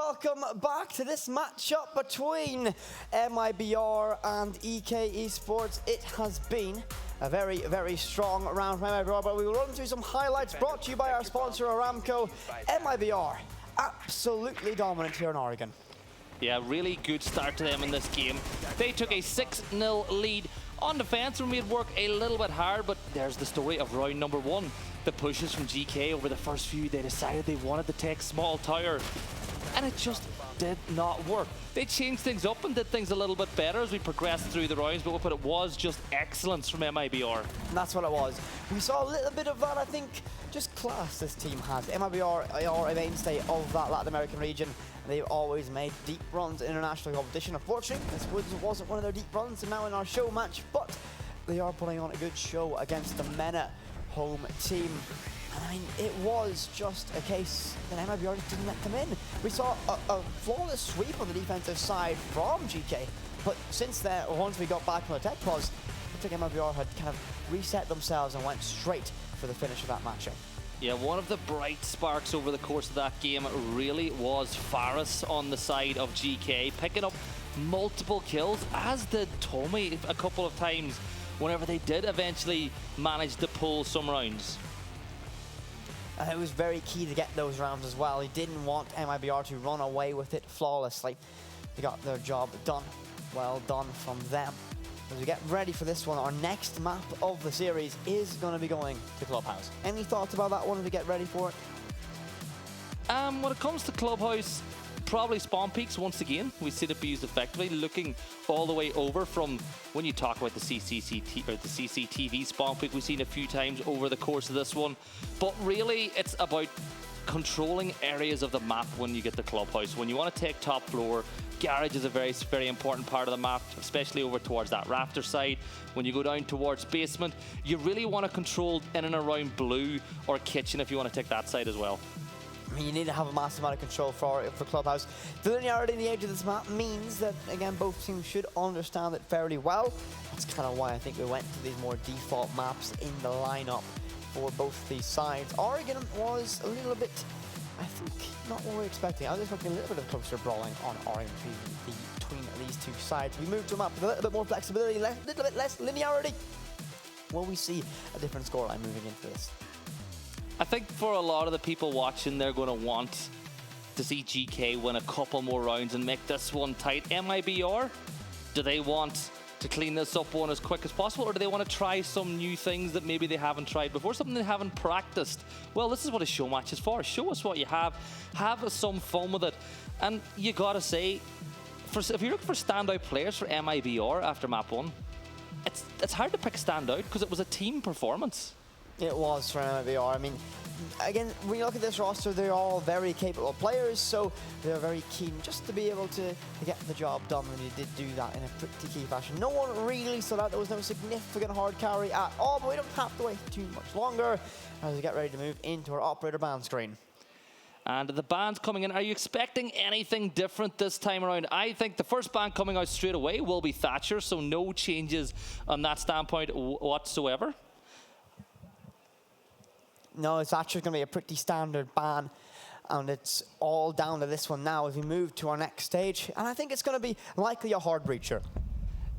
welcome back to this matchup between MIBR and EK esports. It has been a very, very strong round for MIBR, but we will run through some highlights brought to you by our sponsor Aramco. MIBR, absolutely dominant here in Oregon. Yeah, really good start to them in this game. They took a 6-0 lead on defense and made work a little bit hard, but there's the story of round number 1. The pushes from GK over the first few, they decided they wanted to take small tower, and it just did not work. They changed things up and did things a little bit better as we progressed through the rounds, but it was just excellence from MIBR. And that's what it was. We saw a little bit of that, I think, just class this team has. MIBR are a mainstay of that Latin American region. They've always made deep runs in international competition. Unfortunately, this wasn't one of their deep runs, and now in our show match, but they are putting on a good show against the MENA home team. And I mean, it was just a case that MIBR just didn't let them in. We saw a flawless sweep on the defensive side from GK, but since then, once we got back from the tech pause, I think MIBR had kind of reset themselves and went straight for the finish of that matchup. Yeah, one of the bright sparks over the course of that game really was Faris on the side of GK, picking up multiple kills, as did Tommy a couple of times whenever they did eventually manage to pull some rounds. And it was very key to get those rounds as well. He didn't want MIBR to run away with it flawlessly. They got their job done. Well done from them. As we get ready for this one, our next map of the series is going to be going to Clubhouse. Any thoughts about that one as we get ready for it? When it comes to Clubhouse, probably spawn peaks once again. We've seen it be used effectively, looking all the way over from when you talk about the CCTV spawn peak we've seen a few times over the course of this one. But really, it's about controlling areas of the map when you get to Clubhouse. When you want to take top floor, garage is a very, very important part of the map, especially over towards that rafter side. When you go down towards basement, you really want to control in and around blue or kitchen if you want to take that side as well. I mean, you need to have a massive amount of control for Clubhouse. The linearity in the edge of this map means that, again, both teams should understand it fairly well. That's kind of why I think we went to these more default maps in the lineup for both these sides. Oregon was a little bit, I think, not what we were expecting. I was expecting a little bit of closer brawling on Oregon between these two sides. We moved to a map with a little bit more flexibility, a little bit less linearity. Will we see a different scoreline moving into this? I think for a lot of the people watching, they're going to want to see GK win a couple more rounds and make this one tight. MIBR, do they want to clean this up one as quick as possible, or do they want to try some new things that maybe they haven't tried before, something they haven't practiced? Well, this is what a show match is for. Show us what you have some fun with it. And you gotta say, if you're looking for standout players for MIBR after map 1, it's hard to pick a standout because it was a team performance. It was for MIBR. I mean, again, when you look at this roster, they're all very capable players, so they're very keen just to be able to get the job done, and they did do that in a pretty key fashion. No one really stood out. There was no significant hard carry at all, but we don't have to wait too much longer as we get ready to move into our operator ban screen. And the bans coming in, are you expecting anything different this time around? I think the first ban coming out straight away will be Thatcher, so no changes on that standpoint whatsoever. No, it's actually going to be a pretty standard ban, and it's all down to this one now as we move to our next stage. And I think it's going to be likely a hard breacher.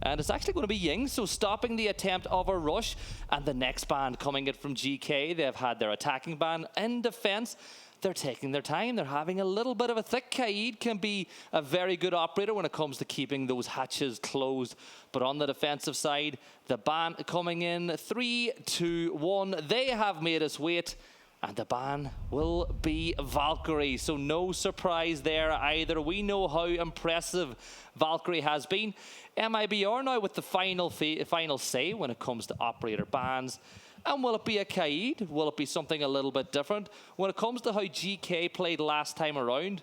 And it's actually going to be Ying, so stopping the attempt of a rush. And the next ban coming in from GK, they've had their attacking ban in defense. They're taking their time. They're having a little bit of a thick. Kaid can be a very good operator when it comes to keeping those hatches closed. But on the defensive side, the ban coming in 3, 2, 1. They have made us wait. And the ban will be Valkyrie. So no surprise there either. We know how impressive Valkyrie has been. MIBR now with the final say when it comes to operator bans. And will it be a Kaid? Will it be something a little bit different? When it comes to how GK played last time around,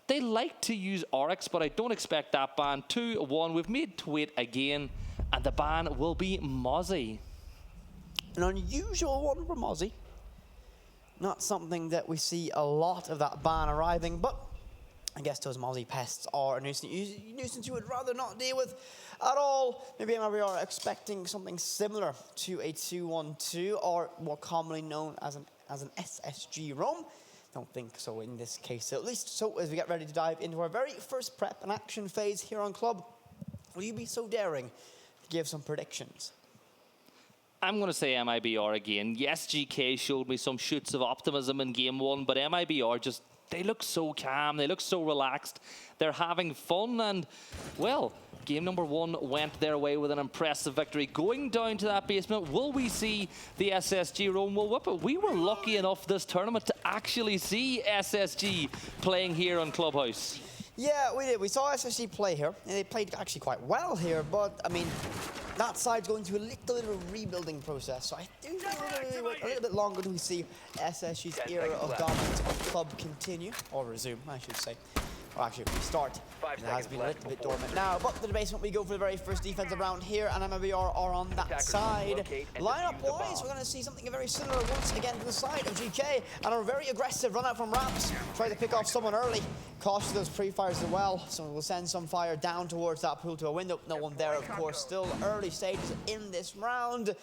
they like to use Oryx, but I don't expect that ban. 2, 1, we've made to wait again, and the ban will be Mozzie. An unusual one for Mozzie. Not something that we see a lot of that ban arriving, but I guess those Mozzie pests are a nuisance you would rather not deal with at all. Maybe MIBR are expecting something similar to a 2-1-2, or more commonly known as an SSG roam. don't think so in this case, at least. So as we get ready to dive into our very first prep and action phase here on Club, will you be so daring to give some predictions? I'm going to say MIBR again. Yes, GK showed me some shoots of optimism in game one, but MIBR just, they look so calm, they look so relaxed. They're having fun, and, well, game number one went their way with an impressive victory. Going down to that basement, will we see the SSG roam? Well, whip it. We were lucky enough this tournament to actually see SSG playing here on Clubhouse. Yeah, we did. We saw SSG play here, and they played actually quite well here, but, I mean, that side's going through a little bit of a rebuilding process, so I do think we're going to wait a little bit longer till we see SSG's era of dominance of Club continue, or resume, I should say. Or actually restart. It has been a little bit dormant now, but to the basement we go for the very first defensive round here, and MIBR are on that side. Lineup-wise, we're going to see something very similar once again to the side of GK, and a very aggressive run out from Raps. Try to pick off someone early. Cautious of those pre-fires as well, so we'll send some fire down towards that pool to a window. No one there, of course, still early stages in this round.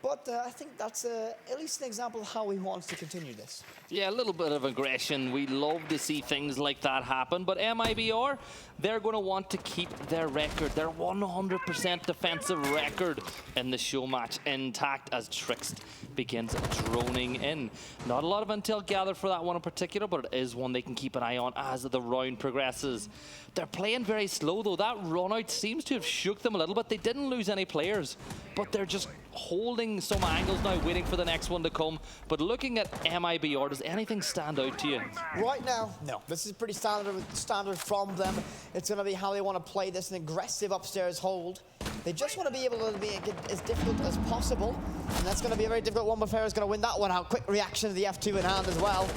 But I think that's at least an example of how he wants to continue this. Yeah, a little bit of aggression. We love to see things like that happen. But MIBR, they're going to want to keep their record, their 100% defensive record in the show match intact as Trixt begins droning in. Not a lot of intel gathered for that one in particular, but it is one they can keep an eye on as the round progresses. They're playing very slow, though. That run-out seems to have shook them a little bit. They didn't lose any players, but they're just holding some angles now, waiting for the next one to come. But looking at MIBR, does anything stand out to you? Right now, no. This is pretty standard from them. It's going to be how they want to play this, an aggressive upstairs hold. They just want to be able to make it as difficult as possible, and that's going to be a very difficult one, but Fair is going to win that one out. Quick reaction to the F2 in hand as well.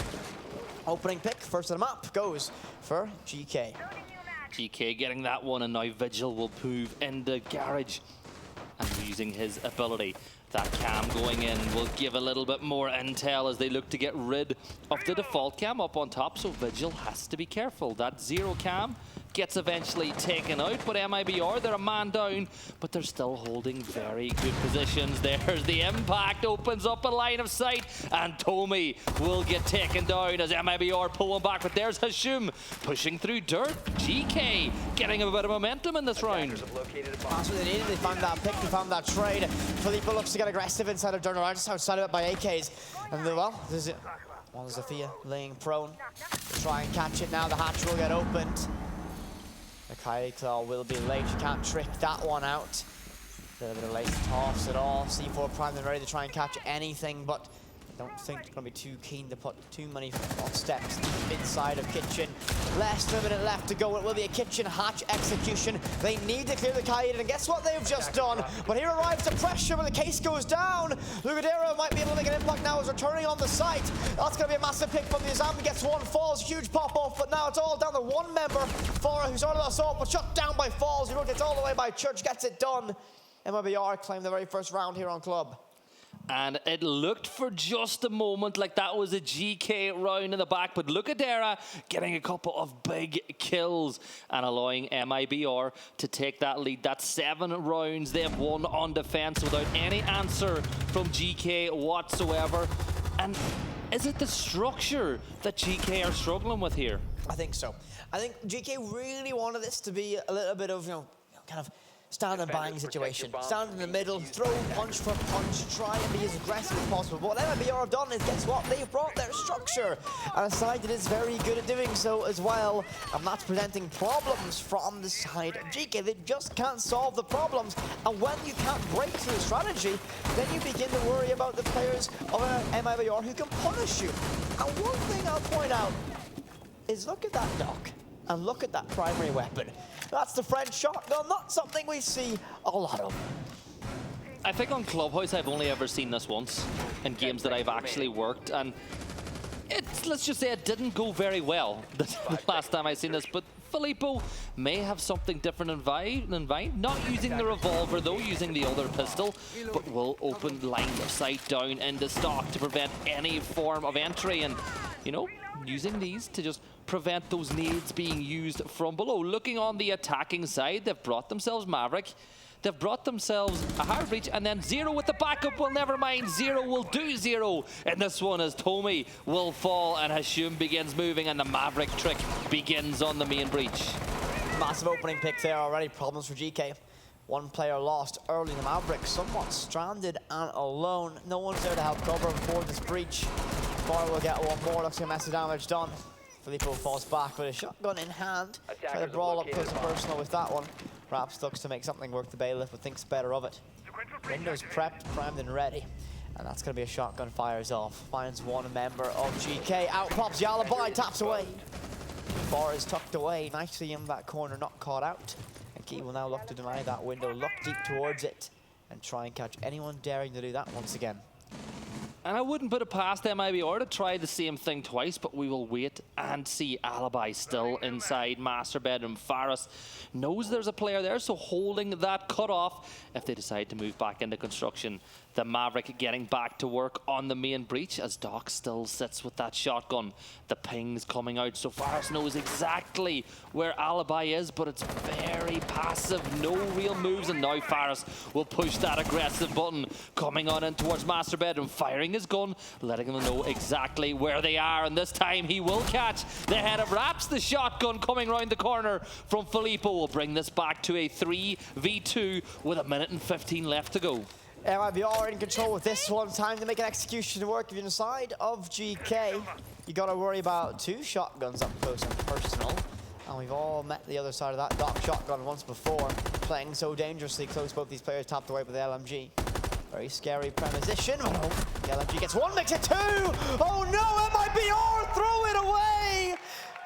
Opening pick, first of the map, goes for GK. GK getting that one, and now Vigil will move in the garage. And using his ability, that cam going in will give a little bit more intel as they look to get rid of the default cam up on top, so Vigil has to be careful. That zero cam gets eventually taken out, but MIBR, they're a man down, but they're still holding very good positions. There's the impact, opens up a line of sight, and Tommy will get taken down as MIBR pulling back, but there's Hashum pushing through dirt. GK getting a bit of momentum in this round. That's what they needed. They found that pick, they found that trade. Filippo looks to get aggressive inside of dirt, just outside of it by AKs. And well, this is it. Well, Zafia laying prone. They'll try and catch it now. The hatch will get opened. The Kai Claw will be late. You can't trick that one out. A little bit of late toss at all. C4 primed and ready to try and catch anything, but I don't think they're going to be too keen to put too many steps inside of kitchen. Less than a minute left to go. It will be a kitchen hatch execution. They need to clear the Kaiden, and guess what they've just done? But here arrives the pressure, but the case goes down. Lugadero might be able to make an impact now as returning on the site. That's going to be a massive pick from the Azam. Gets one, falls, huge pop off, but now it's all down to one member. Farah, who started us off, but shut down by Falls. He rotates all the way by Church, gets it done. MIBR claim the very first round here on Club. And it looked for just a moment like that was a GK round in the back, but Lucadera getting a couple of big kills and allowing MIBR to take that lead. That's 7 rounds they've won on defense without any answer from GK whatsoever. And is it the structure that GK are struggling with here? I think so. I think GK really wanted this to be a little bit of, kind of stand and bang situation. Stand in the middle, throw punch for punch, try and be as aggressive as possible. But what MIBR have done is, guess what? They've brought their structure. And a side that is very good at doing so as well. And that's presenting problems from the side of GK. They just can't solve the problems. And when you can't break through the strategy, then you begin to worry about the players of MIBR who can punish you. And one thing I'll point out is look at that dock. And look at that primary weapon. That's the French shotgun, not something we see a lot of. I think on Clubhouse I've only ever seen this once in games that I've actually worked, and let's just say it didn't go very well the last time I seen this, but Filippo may have something different in Vine. Not using the revolver though, using the other pistol, but will open line of sight down into stock to prevent any form of entry, and using these to just prevent those nades being used from below. Looking on the attacking side, they've brought themselves Maverick. They've brought themselves a hard reach, and then Zero with the backup. Well, never mind. Zero will do Zero. And this one as Tommy will fall, and Hashum begins moving, and the Maverick trick begins on the main breach. Massive opening pick there already. Problems for GK. One player lost early in the Maverick, somewhat stranded and alone. No one's there to help cover before this breach. Bar will get one more. Looks like massive damage done. Filippo falls back with a shotgun in hand. Try to brawl up close and personal with that one. Raps looks to make something work the bailiff, but thinks better of it. Windows prepped, primed and ready. And that's going to be a shotgun, fires off. Finds one member of GK. Out pops Yalabai, taps away. Bar is tucked away nicely in that corner, not caught out. And Key will now look to deny that window, look deep towards it, and try and catch anyone daring to do that once again. And I wouldn't put it past MIBR to try the same thing twice, but we will wait and see. Alibi still inside master bedroom. Faris knows there's a player there, so holding that cut off if they decide to move back into construction. The Maverick getting back to work on the main breach as Doc still sits with that shotgun. The ping's coming out, so Faris knows exactly where Alibi is, but it's very passive, no real moves, and now Faris will push that aggressive button, coming on in towards master bedroom, firing his gun, letting them know exactly where they are, and this time he will catch the head of Raps. The shotgun coming round the corner from Filippo will bring this back to a 3v2 with 1:15 left to go. MIBR in control with this one. Time to make an execution work. If you're inside of GK, you got to worry about two shotguns up close and personal. And we've all met the other side of that Doc shotgun once before. Playing so dangerously close, both these players tapped away with the LMG. Very scary premonition. Oh, the LMG gets one, makes it two. Oh no, MIBR, throw it away.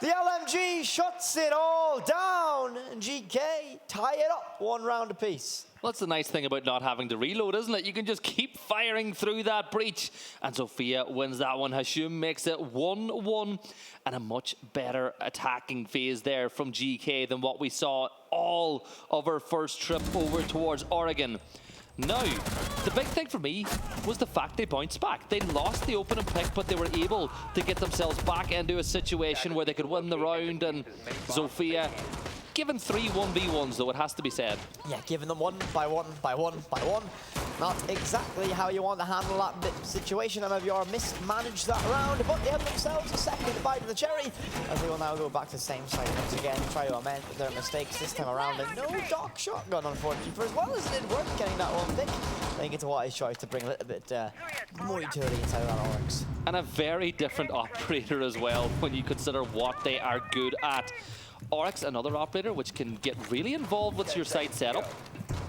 The LMG shuts it all down. And GK tie it up 1 round apiece. Well, that's the nice thing about not having to reload, isn't it? You can just keep firing through that breach. And Sophia wins that one. Hashum makes it 1-1. And a much better attacking phase there from GK than what we saw all of our first trip over towards Oregon. Now, the big thing for me was the fact they bounced back. They lost the opening pick, but they were able to get themselves back into a situation where they could win the round. And Sophia given 3 1v1s, though, it has to be said. Yeah, giving them one by one by one by one. Not exactly how you want to handle that situation. MIBR mismanaged that round, but they have themselves a second bite of the cherry, as they will now go back to the same site once again, try to amend their mistakes this time around. And no Doc shotgun, unfortunately, for as well as it did work getting that one pick. I think it's a wise choice to bring a little bit more utility inside of that Oryx. And a very different operator as well, when you consider what they are good at. Oryx, another operator which can get really involved with your site setup,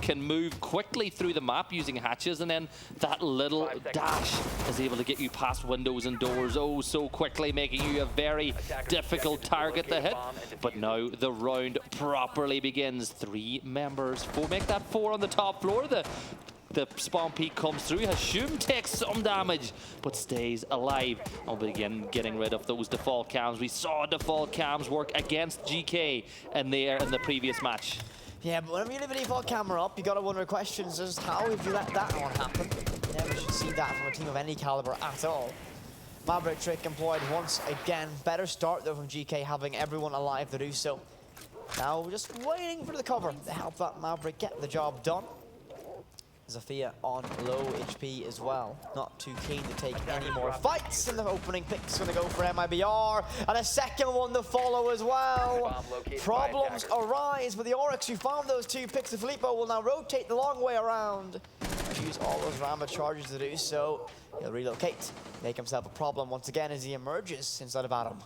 can move quickly through the map using hatches, and then that little dash is able to get you past windows and doors oh so quickly, making you a very difficult target to hit. But now the round properly begins. 3 members, make that 4 on the top floor. The spawn peak comes through. Hashum takes some damage, but stays alive. And we'll begin getting rid of those default cams. We saw default cams work against GK in the previous match. Yeah, but whenever you leave a default camera up, you got to wonder questions as how if you let that one happen. You never should see that from a team of any caliber at all. Maverick trick employed once again. Better start though from GK, having everyone alive to do so. Now we're just waiting for the cover to help that Maverick get the job done. Zafia on low HP as well. Not too keen to take any more fights, and the opening pick's going to go for MIBR, and a second one to follow as well. Problems arise with the Oryx, who found those 2 picks. Filippo will now rotate the long way around. Use all those Ramba charges to do so. He'll relocate, make himself a problem once again as he emerges inside of Adam.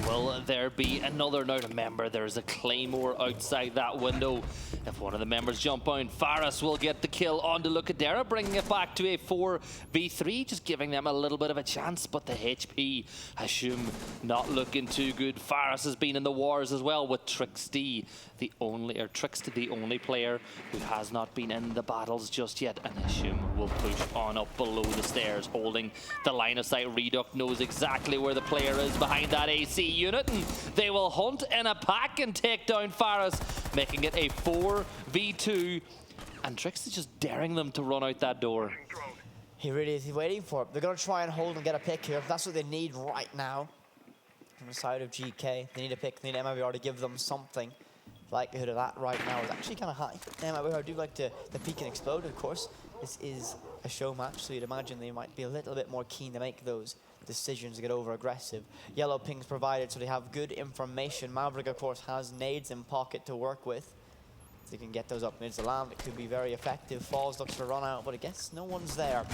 Will there be another? Now remember, there's a Claymore outside that window. If one of the members jump out, Faris will get the kill onto Lucadera, bringing it back to a 4v3, just giving them a little bit of a chance. But the HP, Hashum not looking too good. Faris has been in the wars as well with Trixty, the only player who has not been in the battles just yet. And Hashum will push on up below the stairs, holding the line of sight. Reduct knows exactly where the player is behind that AC unit, and they will hunt in a pack and take down Faris, making it a 4v2. And Trix is just daring them to run out that door. He really is. He's waiting for it. They're going to try and hold and get a pick here. That's what they need right now. From the side of GK, they need a pick. They need MIBR to give them something. likelihood of that right now is actually kind of high. I do like the peek and explode, of course. This is a show match, so you'd imagine they might be a little bit more keen to make those decisions to get over aggressive. Yellow pings provided, so they have good information. Maverick, of course, has nades in pocket to work with. If they can get those up mid to land, it could be very effective. Falls looks for run out, but I guess no one's there.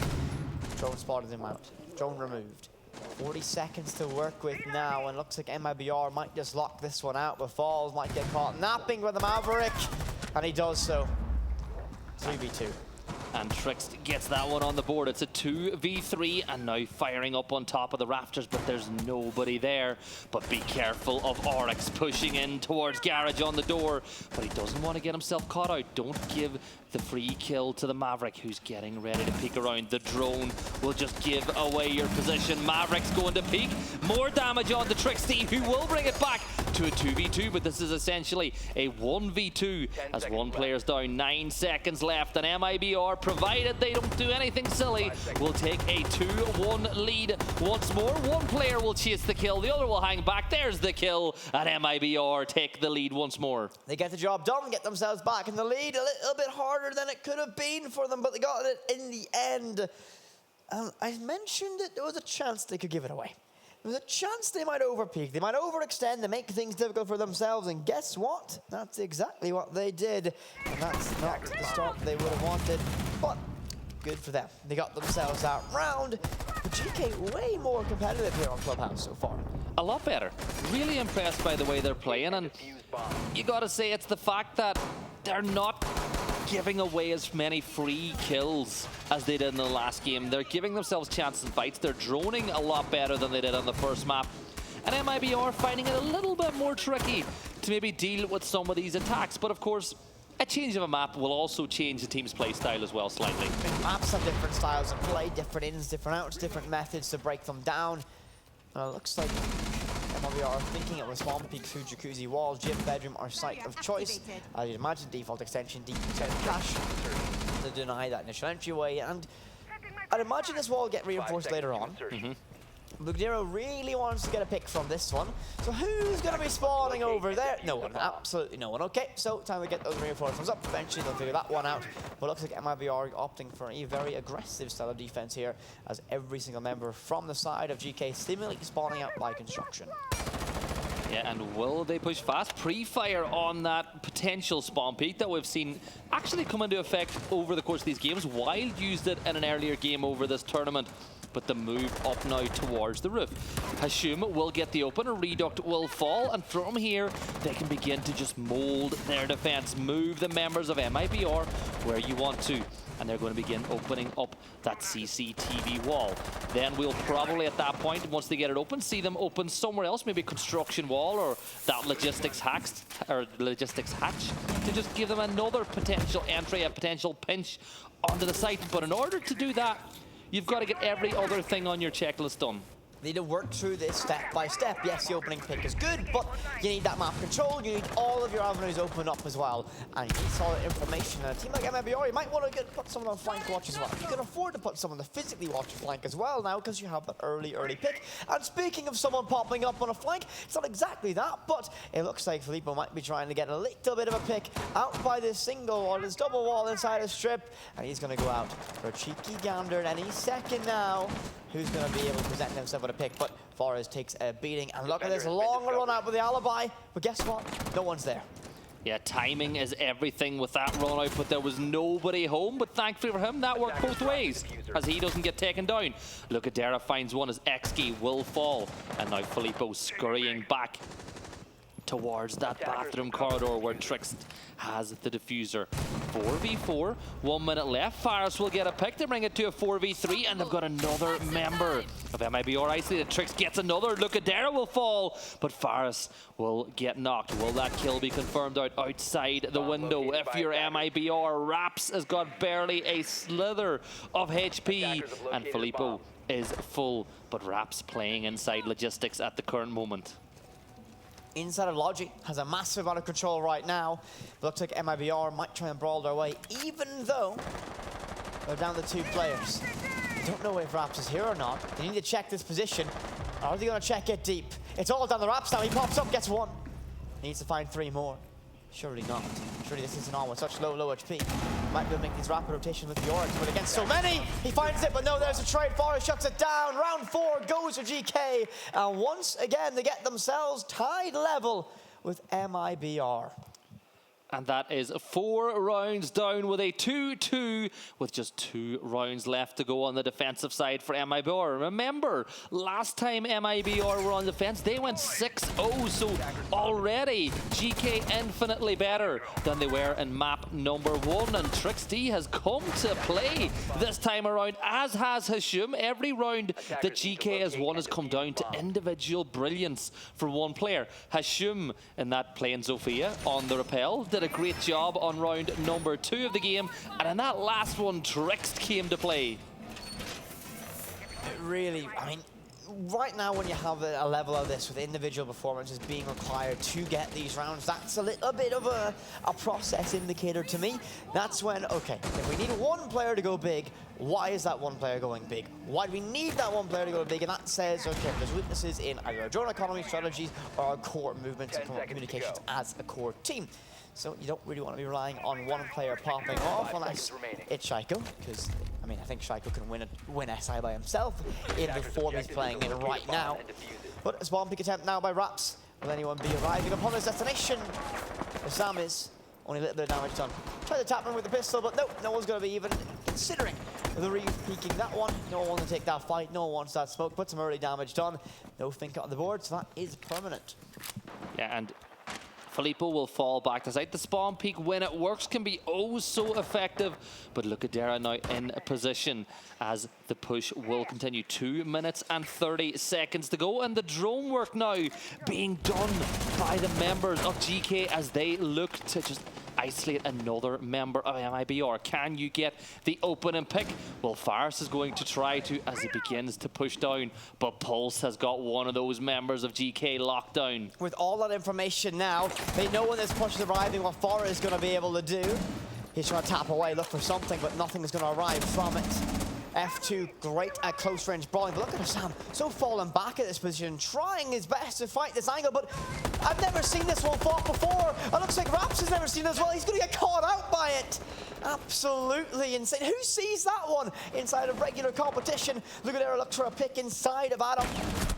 Drone spotted him out. Drone removed. 40 seconds to work with now, and looks like MIBR might just lock this one out, but Falls might get caught napping with the Maverick, and he does so. 3v2. And Trix gets that one on the board. It's a 2v3, and now firing up on top of the rafters, but there's nobody there. But be careful of Oryx pushing in towards Garage on the door, but he doesn't want to get himself caught out. Don't give the free kill to the Maverick, who's getting ready to peek around. The drone will just give away your position. Maverick's going to peek. More damage on the Trixie, who will bring it back to a 2v2, but this is essentially a 1v2 as one player's down. 9 seconds left, and MIBR, provided they don't do anything silly, will take a 2-1 lead once more. One player will chase the kill, the other will hang back. There's the kill, and MIBR take the lead once more. They get the job done, get themselves back in the lead. A little bit harder than it could have been for them, but they got it in the end. I mentioned that there was a chance they could give it away. There was a chance they might overpeak, they might overextend and make things difficult for themselves, and guess what? That's exactly what they did, and that's not the start they would have wanted, but good for them. They got themselves out round, but Geekay way more competitive here on Clubhouse so far. A lot better. Really impressed by the way they're playing, and you gotta say it's the fact that they're not giving away as many free kills as they did in the last game. They're giving themselves chances and fights. They're droning a lot better than they did on the first map. And MIBR finding it a little bit more tricky to maybe deal with some of these attacks. But of course, a change of a map will also change the team's play style as well slightly. Maps have different styles of play, different ins, different outs, different methods to break them down. And it looks like MIBR thinking it was spawn peek through jacuzzi walls, gym, bedroom, or site of choice. You'd imagine default extension, deep inside cache to deny that initial entryway. And I'd imagine this wall will get reinforced later on. Bugdero really wants to get a pick from this one. So who's going to be spawning over there? No one, absolutely no one. Okay, so time to get those reinforcements up. Eventually they'll figure that one out. But looks like MIBR opting for a very aggressive style of defense here, as every single member from the side of Geekay seemingly spawning out by construction. Yeah, and will they push fast? Pre-fire on that potential spawn peak that we've seen actually come into effect over the course of these games. Wild used it in an earlier game over this tournament, but the move up now towards the roof. Hashum will get the open, a reduct will fall, and from here they can begin to just mold their defense, move the members of MIBR where you want to, and they're going to begin opening up that CCTV wall. Then we'll probably at that point, once they get it open, see them open somewhere else, maybe construction wall or that logistics hatch, to just give them another potential entry, a potential pinch onto the site. But in order to do that, you've got to get every other thing on your checklist done. You need to work through this step by step. Yes, the opening pick is good, but you need that map control. You need all of your avenues open up as well. And you need solid information. And a team like MIBR, you might want to put someone on flank watch as well. You can afford to put someone to physically watch your flank as well now, because you have that early pick. And speaking of someone popping up on a flank, it's not exactly that, but it looks like Filippo might be trying to get a little bit of a pick out by this single or this double wall inside a strip. And he's going to go out for a cheeky gander at any second now. Who's going to be able to present himself with a pick? But Flores takes a beating, and look at this long run out with the alibi. But guess what? No one's there. Yeah, timing is everything with that run out, but there was nobody home. But thankfully for him, that worked both ways, as he doesn't get taken down. Lucadera finds one as XG will fall, and now Filippo scurrying back towards that bathroom corridor where Trix has the diffuser. 4v4, 1 minute left. Faris will get a pick to bring it to a 4v3, and they've got another member of MIBR isolated. Trix gets another. Lucadera will fall, but Faris will get knocked. Will that kill be confirmed outside the window? If you're MIBR, Raps has got barely a slither of HP, and Filippo is full, but Raps playing inside logistics at the current moment. Inside of Logic has a massive amount of control right now. Looks like MIBR might try and brawl their way, even though they're down to 2 players. Don't know if Raps is here or not. They need to check this position. Are they going to check it deep? It's all down the Raps now. He pops up, gets 1. He needs to find 3 more. Surely not. Surely this isn't on with such low HP. Might be able to make these rapid rotations with the orange, but against so many, he finds it, but no, there's a trade. Forest shuts it down. Round 4 goes for GK. And once again, they get themselves tied level with MIBR. And that is 4 rounds down with a 2-2 with just 2 rounds left to go on the defensive side for MIBR. Remember, last time MIBR were on defense, they went 6-0, so already GK infinitely better than they were in map number 1. And Trixty has come to play this time around, as has Hashim. Every round that GK has won has come down to individual brilliance for one player. Hashim in that playing Zofia on the rappel did a great job on round number 2 of the game, and in that last one, Trixt came to play. It really, I mean, right now when you have a level of this with individual performances being required to get these rounds, that's a little bit of a process indicator to me. That's when, okay, if we need one player to go big, why is that one player going big? Why do we need that one player to go big? And that says, okay, there's weaknesses in either our drone economy strategies or our core movements and communications as a core team. So you don't really want to be relying on one player popping off unless it's Shaiko, because I mean I think Shaiko can win SI by himself in the form he's playing in right now. But a spawn peek attempt now by Raps. Will anyone be arriving upon his destination? Sam is only a little bit of damage done. Try to tap him with the pistol, but nope, no one's going to be even considering the re-peeking that one. No one wants to take that fight. No one wants that smoke. Put some early damage done. No Finka on the board, so that is permanent. Yeah, and Filippo will fall back to side. The spawn peek, when it works, can be oh so effective. But look at Dara now in a position as the push will continue. 2 minutes and 30 seconds to go. And the drone work now being done by the members of GK as they look to just isolate another member of MIBR. Can you get the opening pick? Well, Faris is going to try to as he begins to push down, but Pulse has got one of those members of GK locked down. With all that information now, they know when this push is arriving what Faris is going to be able to do. He's trying to tap away, look for something, but nothing is going to arrive from it. F2 great at close range brawling, but look at Sam, so falling back at this position, trying his best to fight this angle, but I've never seen this one fought before. It looks like Raps has never seen it as well. He's going to get caught out by it. Absolutely insane. Who sees that one inside of regular competition? Look at Era, look for a pick inside of Adam.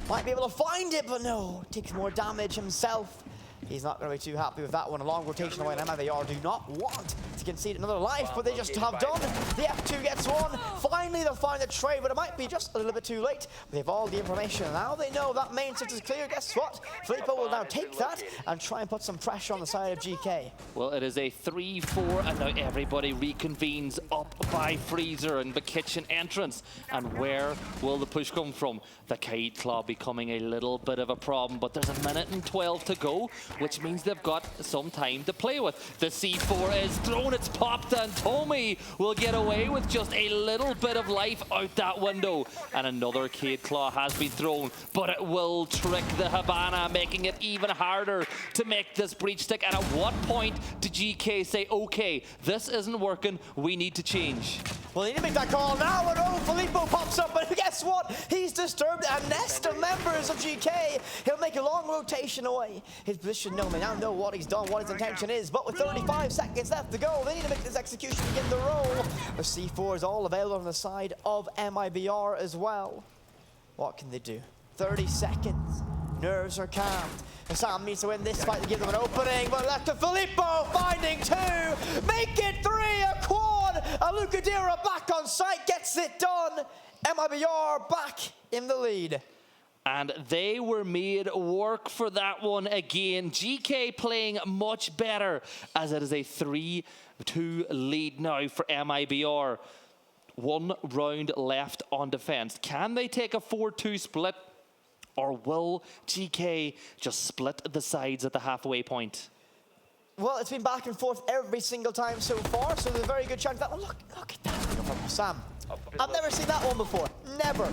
Might be able to find it, but no, takes more damage himself. He's not going to be too happy with that one. A long rotation away, and MIBR do not want to concede another life, but they just have done. The F2 gets one. Finally, they'll find the trade, but it might be just a little bit too late. They have all the information. Now they know that main set is clear. Guess what? Filippo will now take that and try and put some pressure on the side of GK. Well, it is a 3-4, and now everybody reconvenes up by Freezer and the kitchen entrance. And where will the push come from? The Kaid Claw becoming a little bit of a problem, but there's 1:12 to go, which means they've got some time to play with. The C4 is thrown, it's popped, and Tommy will get away with just a little bit of life out that window. And another Kaid Claw has been thrown, but it will trick the Habana, making it even harder to make this breach stick. And at what point did GK say, okay, this isn't working, we need to change? Well, they need to make that call now, and oh, Filippo pops up, but guess what? He's disturbed a nest of members of GK. He'll make a long rotation away. His position, no, they now know what he's done, what his intention is, but with 35 seconds left to go, they need to make this execution begin to roll. The C4 is all available on the side of MIBR as well. What can they do? 30 seconds. Nerves are calmed. Sam needs to win this fight to give them an opening, but left to Filippo, finding 2, make it 3, a quad, and Lucadera back on site, gets it done. MIBR back in the lead. And they were made work for that one again. GK playing much better as it is a 3-2 lead now for MIBR. 1 round left on defense. Can they take a 4-2 split? Or will GK just split the sides at the halfway point? Well, it's been back and forth every single time so far, so there's a very good chance that one. Look at that. Sam, I've never seen that one before. Never.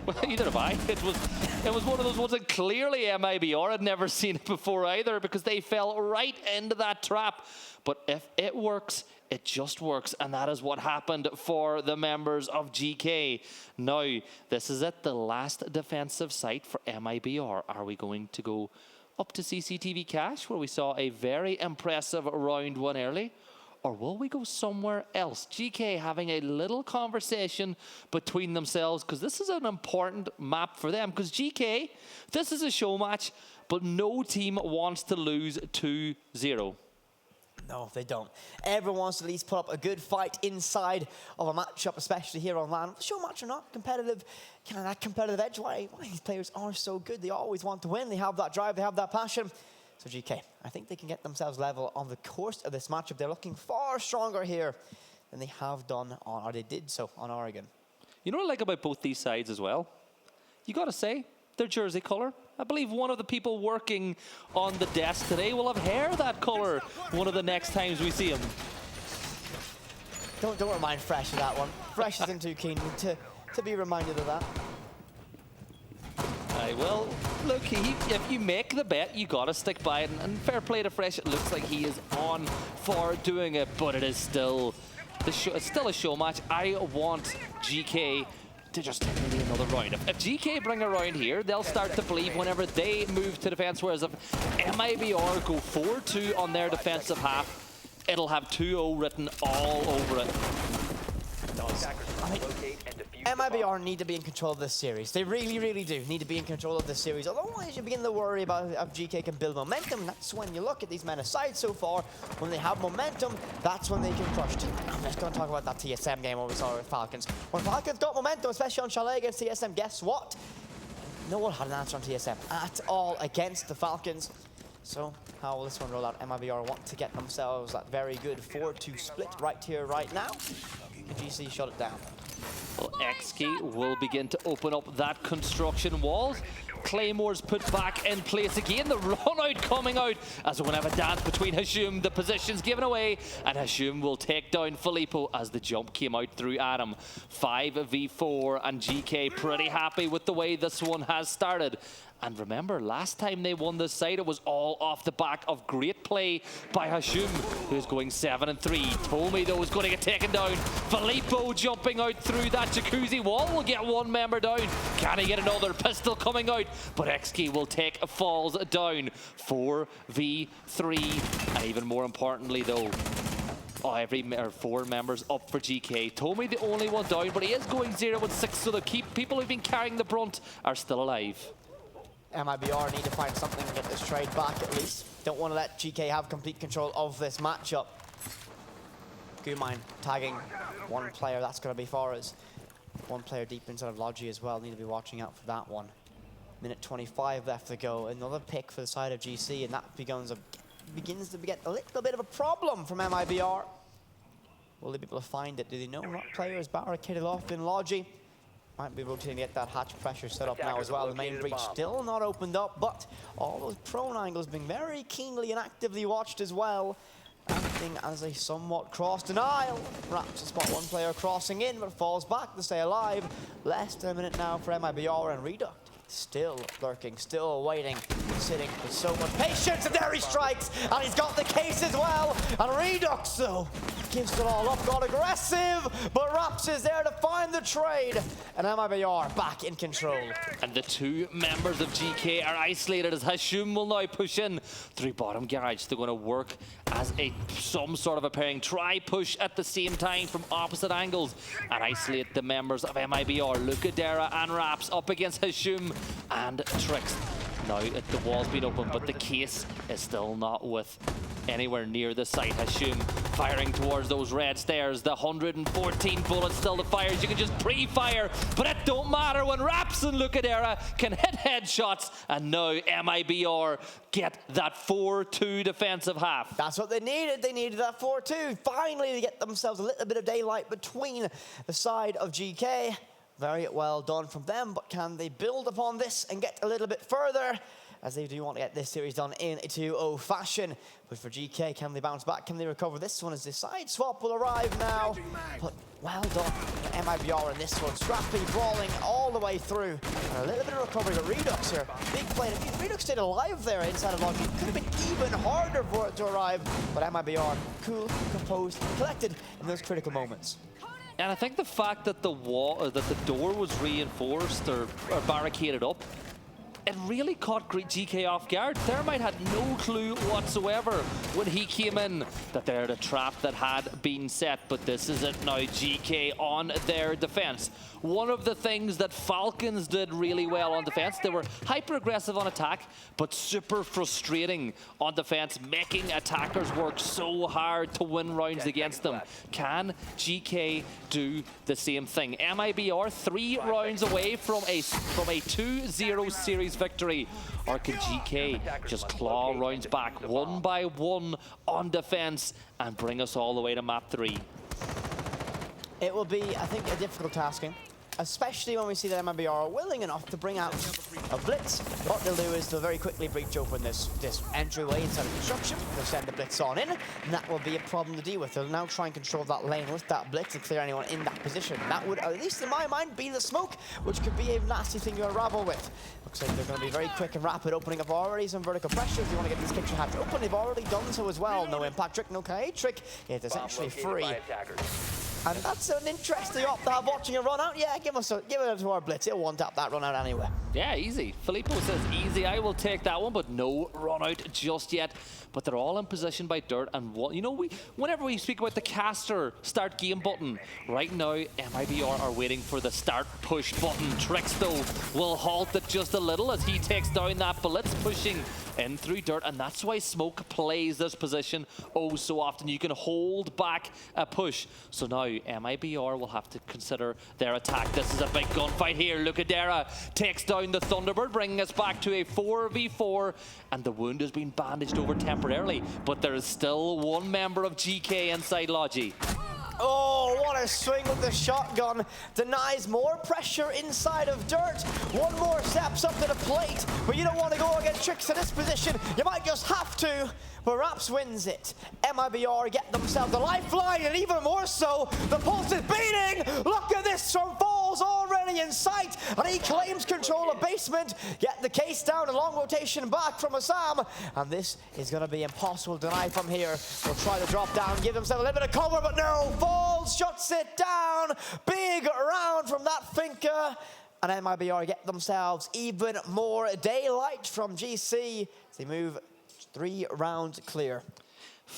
Well, neither have I. It was one of those ones that clearly MIBR had never seen it before either, because they fell right into that trap. But if it works, it just works, and that is what happened for the members of GK. Now, this is it, the last defensive site for MIBR. Are we going to go up to CCTV Cash, where we saw a very impressive round one early? Or will we go somewhere else? GK having a little conversation between themselves, because this is an important map for them. Because GK, this is a show match, but no team wants to lose 2-0. No, they don't. Everyone wants to at least put up a good fight inside of a matchup, especially here on LAN. Show match or not, competitive, kind of that competitive edge. Why these players are so good. They always want to win. They have that drive. They have that passion. So GK, I think they can get themselves level on the course of this matchup. They're looking far stronger here than they have done on, or they did so on Oregon. You know what I like about both these sides as well? You got to say, their jersey color. I believe one of the people working on the desk today will have hair that color one of the next times we see him. Don't remind Fresh of that one. Fresh isn't too keen to be reminded of that. Well, look, if you make the bet, you got to stick by it. And fair play to Fresh, it looks like he is on for doing it, but it is still, it's still a show match. I want GK to just take maybe another round. If GK bring a round here, they'll start to believe whenever they move to defense, whereas if MIBR go 4-2 on their defensive half, it'll have 2-0 written all over it. MIBR need to be in control of this series. They really, really do need to be in control of this series. Otherwise, you begin to worry about if GK can build momentum. That's when you look at these men aside so far. When they have momentum, that's when they can crush. I'm just going to talk about that TSM game where we saw with Falcons. When Falcons got momentum, especially on Chalet against TSM, guess what? No one had an answer on TSM at all against the Falcons. So how will this one roll out? MIBR want to get themselves that very good 4-2 split right here, right now. GC shut it down. Well, XK will begin to open up that construction wall. Claymore's put back in place again. The run out coming out as we're going to have a dance between Hashum. The position's given away, and Hashum will take down Filippo as the jump came out through Adam. 5v4, and GK pretty happy with the way this one has started. And remember, last time they won this side, it was all off the back of great play by Hashum, who's going 7-3. Tommy, though, is going to get taken down. Filippo jumping out through that jacuzzi wall will get one member down. Can he get another? Pistol coming out, but XK will take falls down. 4v3, and even more importantly, though, four members up for GK. Tommy the only one down, but he is going 0-6, so the people who've been carrying the brunt are still alive. MIBR need to find something to get this trade back at least. Don't want to let GK have complete control of this matchup. Gumine tagging one player, that's going to be far as one player deep inside of Logi as well. Need to be watching out for that one. Minute 25 left to go. Another pick for the side of GC, and that begins to get a little bit of a problem from MIBR. Will they be able to find it? Do they know what player is barricaded off in Logi? Might be rotating to get that hatch pressure set up now as well. The main breach still not opened up, but all those prone angles being very keenly and actively watched as well. Acting as a somewhat cross denial. Wraps to spot one player crossing in, but falls back to stay alive. Less than a minute now for MIBR, and Reduct still lurking, still waiting, sitting with so much patience, and there he strikes, and he's got the case as well. And Redux, though, gives it all up, got aggressive, but Raps is there to find the trade, and MIBR back in control. And the two members of GK are isolated as Hashum will now push in through bottom garage. They're going to work as some sort of a pairing, try push at the same time from opposite angles and isolate the members of MIBR. Lucadera and Raps up against Hashum and Trix. Now the wall's been opened, but the case is still not with anywhere near the site. Hashum firing towards those red stairs. The 114 bullets still to fire. You can just pre-fire, but it don't matter when Raps and Lucadera can hit headshots, and now MIBR get that 4-2 defensive half. That's what they needed. They needed that 4-2. Finally, they get themselves a little bit of daylight between the side of GK. Very well done from them, but can they build upon this and get a little bit further? As they do want to get this series done in a 2-0 fashion. But for GK, can they bounce back? Can they recover this one as the side swap will arrive now? But well done for MIBR in this one. Scrappy brawling all the way through. And a little bit of recovery, but Redux here. Big play. If Redux stayed alive there inside of Logi, it could have been even harder for it to arrive. But MIBR, cool, composed, collected in those critical moments. And I think the fact that the door was reinforced or barricaded up, it really caught GK off guard. Thermite had no clue whatsoever when he came in that they're the trap that had been set, but this is it now, GK on their defense. One of the things that Falcons did really well on defense, they were hyper-aggressive on attack, but super frustrating on defense, making attackers work so hard to win rounds against them. Can GK do the same thing? MIBR 3 rounds away from a 2-0 series victory, or can GK just claw rounds back one by one on defense and bring us all the way to map 3? It will be, I think, a difficult tasking, especially when we see that MIBR are willing enough to bring out a blitz. What they'll do is they'll very quickly breach open this entryway inside of construction. They'll send the blitz on in, and that will be a problem to deal with. They'll now try and control that lane with that blitz and clear anyone in that position. That would, at least in my mind, be the smoke, which could be a nasty thing to unravel with. Looks like they're going to be very quick and rapid, opening up already some vertical pressure if they want to get this kitchen hatch open. They've already done so as well. No impact trick, no KA trick. It is actually free. And that's an interesting op to have watching it run out. Yeah, give it to our blitz. He'll one-tap that run out anyway. Yeah, easy. Filippo says easy. I will take that one, but no run out just yet. But they're all in position by Dirt, and you know, whenever we speak about the caster start game button, right now MIBR are waiting for the start push button. Tricks though will halt it just a little as he takes down that blitz, pushing in through Dirt, and that's why Smoke plays this position oh so often. You can hold back a push. So now MIBR will have to consider their attack. This is a big gunfight here. Lucadera takes down the Thunderbird, bringing us back to a 4v4, and the wound has been bandaged over temporarily, but there is still one member of GK inside Logi. Oh, what a swing with the shotgun. Denies more pressure inside of Dirt. One more steps up to the plate, but you don't want to go against Tricks in this position. You might just have to, but Raps wins it. MIBR get themselves a lifeline, and even more so, the pulse is beating. Look at this from Falls already in sight, and he claims control of basement. Get the case down, a long rotation back from Assam, and this is going to be impossible to deny from here. They'll try to drop down, give themselves a little bit of cover, but no. Falls shuts it down. Big round from that Finca, and MIBR get themselves even more daylight from GC. They move 3 rounds clear.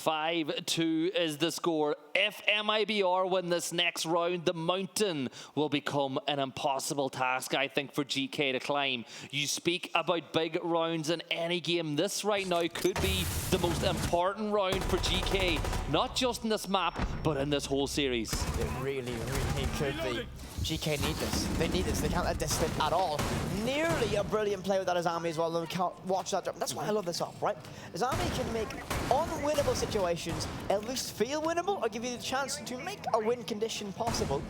5-2 is the score. If MIBR win this next round, the mountain will become an impossible task, I think, for GK to climb. You speak about big rounds in any game. This right now could be the most important round for GK, not just in this map, but in this whole series. It really, really could be. GK need this. They need this. They can't let this slip at all. Nearly a brilliant play with that Azami as well. They can't watch that jump. That's why I love this op, right? Azami can make unwinnable situations at least feel winnable, or give you the chance to make a win condition possible.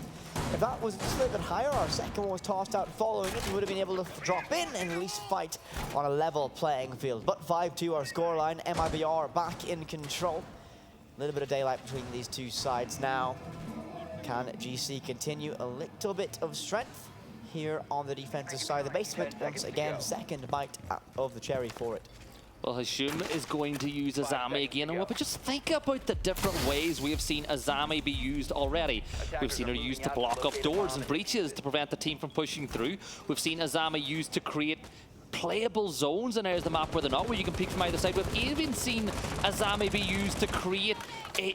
If that was just a little bit higher, our second one was tossed out following it, we would have been able to drop in and at least fight on a level playing field. But 5-2 our scoreline. MIBR back in control. A little bit of daylight between these two sides now. Can GC continue a little bit of strength here on the defensive side of the basement? Once again, second bite of the cherry for it. Well, Hashim is going to use Azami again, but just think about the different ways we have seen Azami be used already. We've seen her used to block up doors and breaches to prevent the team from pushing through. We've seen Azami used to create playable zones in areas of the map where they're not, where you can peek from either side. We've even seen Azami be used to create an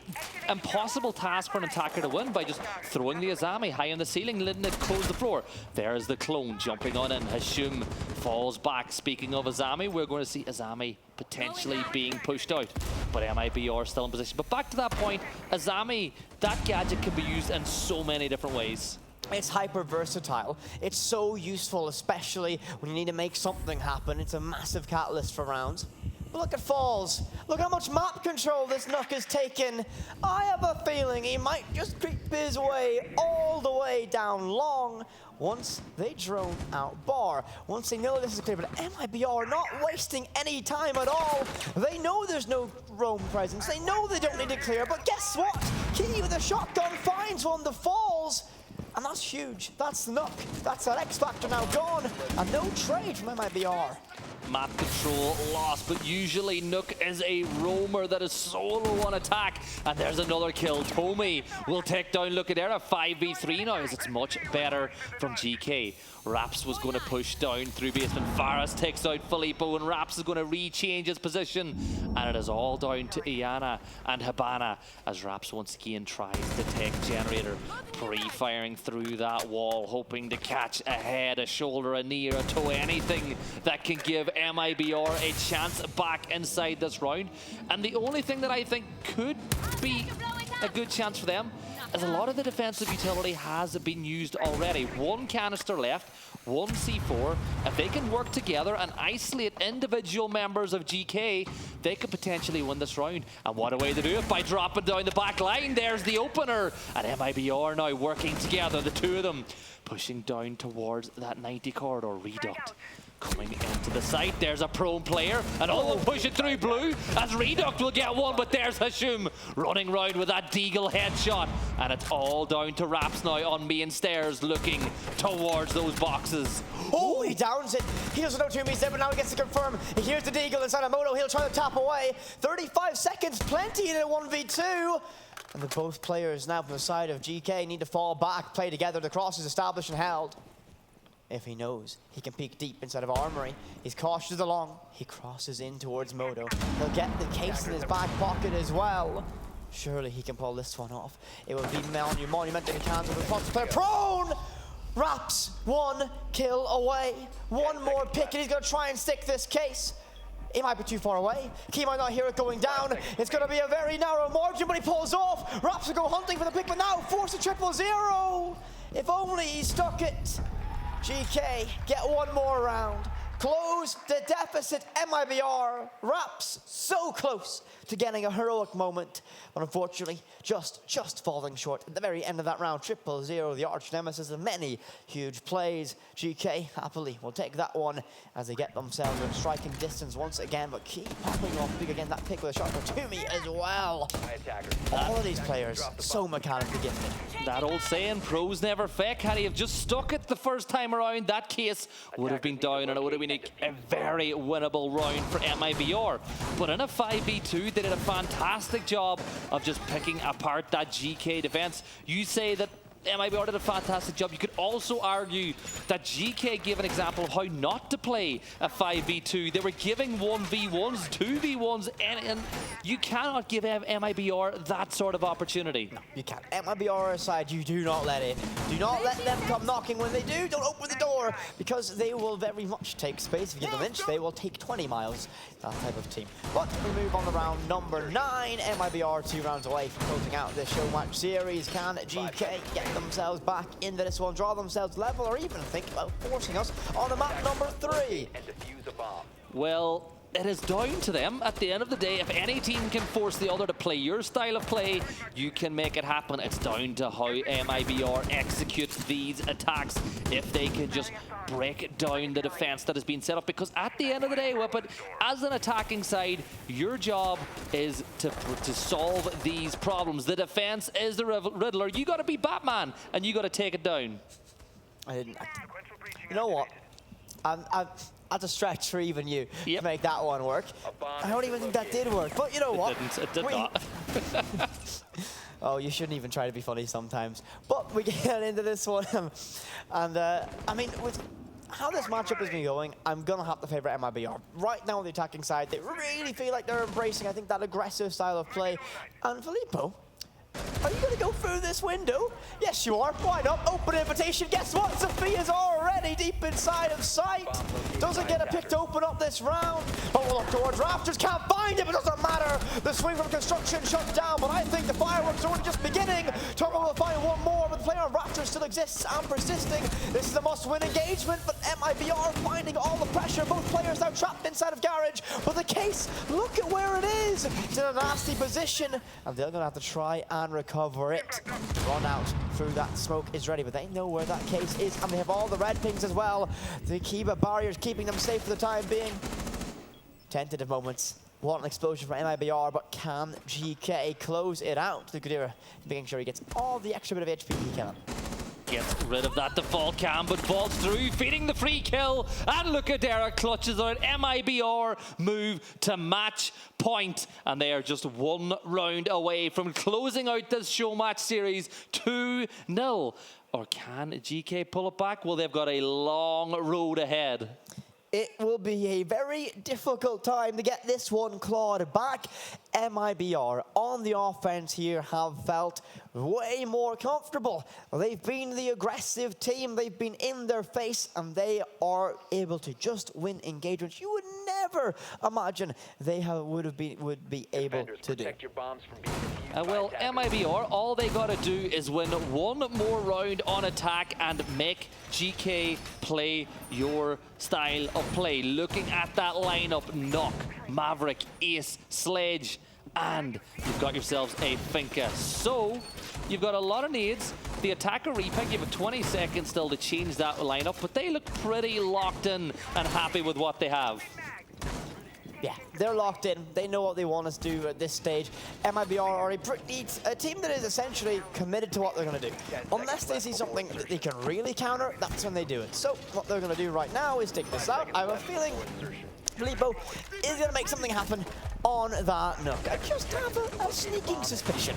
impossible task for an attacker to win by just throwing the Azami high on the ceiling, letting it close the floor. There's the clone jumping on in. Hashim falls back. Speaking of Azami, we're going to see Azami potentially being pushed out, but MIBR still in position. But back to that point, Azami, that gadget can be used in so many different ways. It's hyper versatile. It's so useful, especially when you need to make something happen. It's a massive catalyst for rounds. But look at Falls. Look how much map control this Nook has taken. I have a feeling he might just creep his way all the way down long once they drone out bar. Once they know this is clear, but MIBR are not wasting any time at all. They know there's no roam presence. They know they don't need to clear, but guess what? Key with a shotgun finds one, the Falls. And that's huge. That's Nook. That's that X Factor now gone. And no trade from MIBR. Map control lost, but usually Nook is a roamer that is solo on attack. And there's another kill. Tommy will take down, look at there, a 5v3 now as it's much better from GK. Raps was going to push down through basement. Faris takes out Filippo, and Raps is going to rechange his position. And it is all down to Iana and Habana as Raps once again tries to take Generator. Pre-firing through that wall, hoping to catch a head, a shoulder, a knee, or a toe, anything that can give MIBR a chance back inside this round. And the only thing that I think could be a good chance for them is a lot of the defensive utility has been used already. One canister left, one C4. If they can work together and isolate individual members of GK, they could potentially win this round. And what a way to do it, by dropping down the back line. There's the opener. And MIBR now working together, the two of them, pushing down towards that 90 corridor. Reduct coming into the site. There's a prone player, and will push it through blue as Reduct will get one, but there's Hashum running round with that Deagle headshot. And it's all down to Raps now on main stairs, looking towards those boxes. Oh, he downs it. He doesn't know 2 meters there, but now he gets to confirm. He hears the Deagle inside of Moto. He'll try to tap away. 35 seconds, plenty in a 1v2. And the both players now from the side of GK need to fall back, play together. The cross is established and held. If he knows he can peek deep inside of Armory, he's cautious along. He crosses in towards Moto. He'll get the case in his back pocket as well. Surely he can pull this one off. It will be monumental in hands of the cross player. Prone! Raps 1 kill away. One more pick, and he's going to try and stick this case. He might be too far away. He might not hear it going down. It's going to be a very narrow margin, but he pulls off. Raps will go hunting for the pick, but now force a 0-0. If only he stuck it. GK get one more round. Close the deficit. MIBR. Raps so close to getting a heroic moment, but unfortunately just falling short at the very end of that round. 0-0, the arch nemesis of many huge plays. GK happily will take that one as they get themselves in striking distance once again, but keep popping off big again. That pick with a shot for Toomey as well. All of these players so mechanically gifted. That old saying, pros never fake. Had he have just stuck it the first time around, that case would have been down, and it would have been a very winnable round for MIBR. But in a 5v2, they did a fantastic job of just picking apart that GK defense. You say that MIBR did a fantastic job. You could also argue that GK gave an example of how not to play a 5v2. They were giving 1v1s, 2v1s, and you cannot give MIBR that sort of opportunity. No, you can't. MIBR aside, you do not let in. Do not let them come knocking. When they do, don't open the door, because they will very much take space. If you give them an inch, they will take 20 miles. That type of team. But we move on to round number 9. MIBR 2 rounds away from closing out this Showmatch series. Can GK get themselves back into this one, draw themselves level, or even think about forcing us on the map number 3? Well, it is down to them. At the end of the day, if any team can force the other to play your style of play, you can make it happen. It's down to how MIBR execute these attacks. If they can just break down the defense that has been set up, because at the end of the day, Whippet, as an attacking side, your job is to solve these problems. The defense is the Riddler. You got to be Batman, and you got to take it down. You know what? That's a stretch for even you to make that one work. I don't even think that did work, but you know what? It did not. Oh, you shouldn't even try to be funny sometimes. But we get into this one, and I mean, with how this matchup has been going, I'm gonna have to favour MIBR. Right now on the attacking side, they really feel like they're embracing, I think, that aggressive style of play. And Filippo, are you going to go through this window? Yes, you are. Why not? Open invitation. Guess what? Sophia's already deep inside of sight. Doesn't get a pick to open up this round. But we'll look towards Rafters. Can't find him. It doesn't matter. The swing from construction shut down. But I think the fireworks are only just beginning. Turbo will find one more, but the player on Rafters still exists and persisting. This is a must-win engagement, but MIBR finding all the pressure. Both players now trapped inside of Garage. But the case, look at where it is. It's in a nasty position, and they're going to have to try and recover it. Run out through that smoke is ready, but they know where that case is, and they have all the red pings as well. The Kiba barriers keeping them safe for the time being. Tentative moments. What an explosion for MIBR, but can GK close it out? The Gudira making sure he gets all the extra bit of HP he can. gets rid of that default cam, but falls through, feeding the free kill, and look at Dara clutches out. MIBR move to match point, and they are just one round away from closing out this Showmatch series 2-0. Or can GK pull it back? Well, they've got a long road ahead. It will be a very difficult time to get this one clawed back. MIBR on the offense here have felt way more comfortable. They've been the aggressive team. They've been in their face, and they are able to just win engagements you would never imagine they would be able to do. Well, MIBR, all they got to do is win one more round on attack and make GK play your style of play. Looking at that lineup, Knock, Maverick, Ace, Sledge, and you've got yourselves a Finka. So you've got a lot of needs. The attacker repick, you have 20 seconds still to change that lineup, but they look pretty locked in and happy with what they have. Yeah, they're locked in. They know what they want us to do at this stage. MIBR are a team that is essentially committed to what they're going to do. Unless they see something that they can really counter, that's when they do it. So what they're going to do right now is take this out. I have a feeling Filippo is going to make something happen on that Nook. I just have a sneaking suspicion.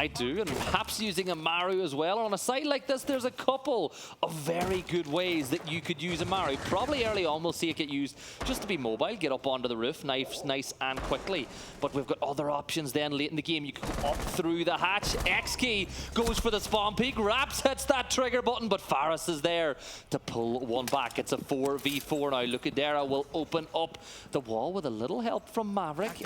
I do, and perhaps using a Maru as well. On a site like this, there's a couple of very good ways that you could use a Maru. Probably early on, we'll see it get used just to be mobile, get up onto the roof, nice and quickly. But we've got other options then late in the game. You can go up through the hatch. X-Key goes for the spawn peak. Raps hits that trigger button, but Faris is there to pull one back. It's a 4v4 now. Lucadera will open up the wall with a little help from Maverick,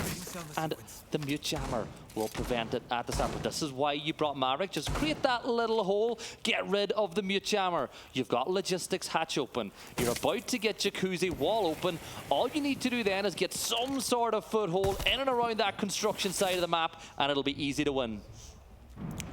and the mute jammer will prevent it at the start. But this is why you brought Maverick. Just create that little hole, get rid of the mute jammer. You've got logistics hatch open. You're about to get Jacuzzi wall open. All you need to do then is get some sort of foothold in and around that construction side of the map, and it'll be easy to win.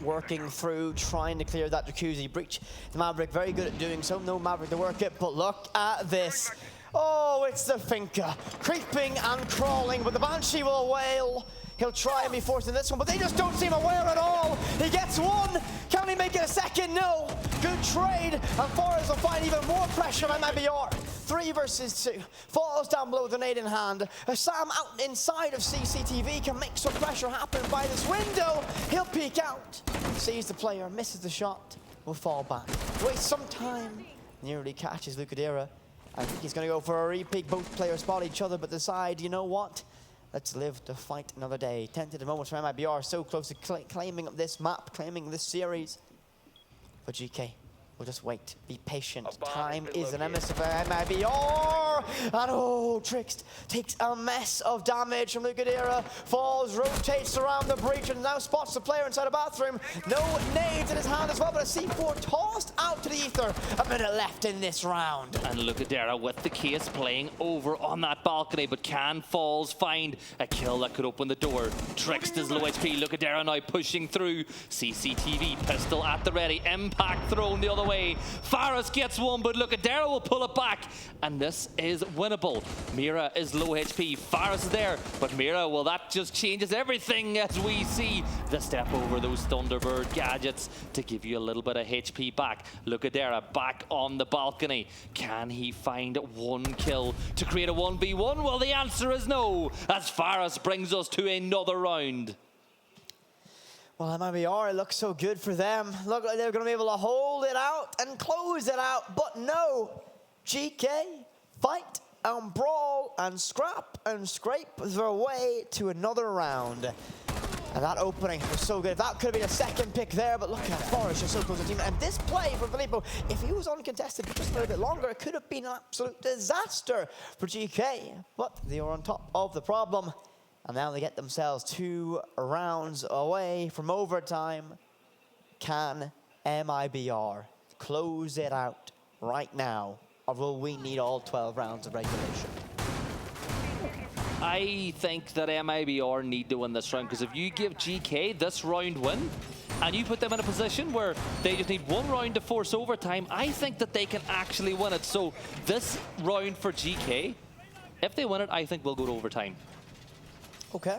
Working through, trying to clear that Jacuzzi breach. The Maverick very good at doing so. No Maverick to work it, but look at this. Oh, it's the Finka, creeping and crawling, but the Banshee will wail. He'll try and be forced in this one, but they just don't seem aware at all. He gets one. Can he make it a second? No. Good trade. And Forrest will find even more pressure on MIBR. 3 versus 2. Falls down below with a nade in hand. Sam out inside of CCTV can make some pressure happen by this window. He'll peek out. Sees the player, misses the shot, will fall back. Waste some time. Nearly catches Lucadera. I think he's going to go for a re-peek. Both players spot each other, but decide, you know what? Let's live to fight another day. Tentative moments for MIBR, so close to claiming this map, claiming this series. For GK, we'll just wait, be patient. Time is an emissary for MIBR. And oh, Trixt takes a mess of damage from Lucadera. Falls, rotates around the breach, and now spots the player inside a bathroom. No nades in his hand as well, but a C4 tossed out to the ether. A minute left in this round. And Lucadera with the case playing over on that balcony, but can Falls find a kill that could open the door? Trixt is low HP. Lucadera now pushing through. CCTV pistol at the ready. Impact thrown the other way. Faris gets one, but Lucadera will pull it back, and this is winnable. Mira is low HP. Faris is there, but Mira, well, that just changes everything as we see the step over those Thunderbird gadgets to give you a little bit of HP back. Lucadera back on the balcony. Can he find one kill to create a 1v1? Well, the answer is no, as Faris brings us to another round. Well, MIBR, it looks so good for them. Look like they're going to be able to hold it out and close it out, but no. GK fight and brawl and scrap and scrape their way to another round. And that opening was so good. That could have been a second pick there, but look at Forrest just so close to the team. And this play for Filippo, if he was uncontested for just a little bit longer, it could have been an absolute disaster for GK. But they were on top of the problem. And now they get themselves 2 rounds away from overtime. Can MIBR close it out right now? Or will we need all 12 rounds of regulation? I think that MIBR need to win this round, because if you give GK this round win, and you put them in a position where they just need 1 round to force overtime, I think that they can actually win it. So this round for GK, if they win it, I think we'll go to overtime. Okay.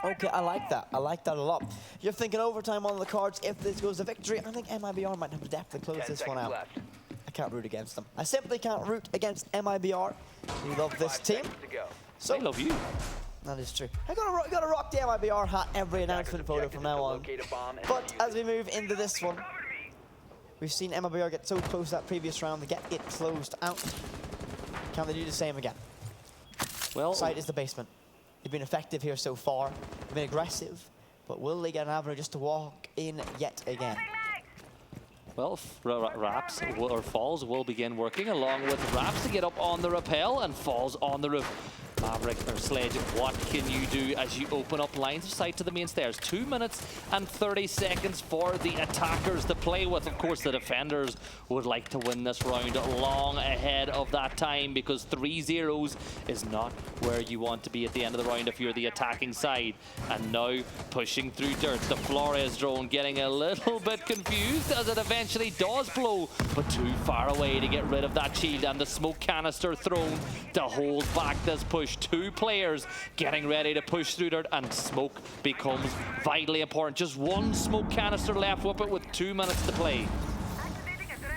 Okay, I like that. I like that a lot. You're thinking overtime on the cards if this goes to victory. I think MIBR might have to definitely close this one out. Left. I can't root against them. I simply can't root against MIBR. We love this 5 team. seconds to go. So I love you. that is true. I gotta rock the MIBR hat every announcement photo from now on. Locate a bomb and But defuse as we move into this one, we've seen MIBR get so close that previous round to get it closed out. Can they do the same again? Well, Site is the basement. They've been effective here so far. They've been aggressive, but will they get an avenue just to walk in yet again? Well, Raps or Falls will begin working along with Raps to get up on the rappel and Falls on the roof. Maverick or Sledge, what can you do as you open up lines of sight to the main stairs? 2 minutes and 30 seconds for the attackers to play with. Of course, the defenders would like to win this round long ahead of that time because 3-0s is not where you want to be at the end of the round if you're the attacking side. And now pushing through dirt, the Flores drone getting a little bit confused as it eventually does blow, but too far away to get rid of that shield, and the smoke canister thrown to hold back this push. 2 players getting ready to push through dirt, and smoke becomes vitally important. Just 1 smoke canister left with it with 2 minutes to play.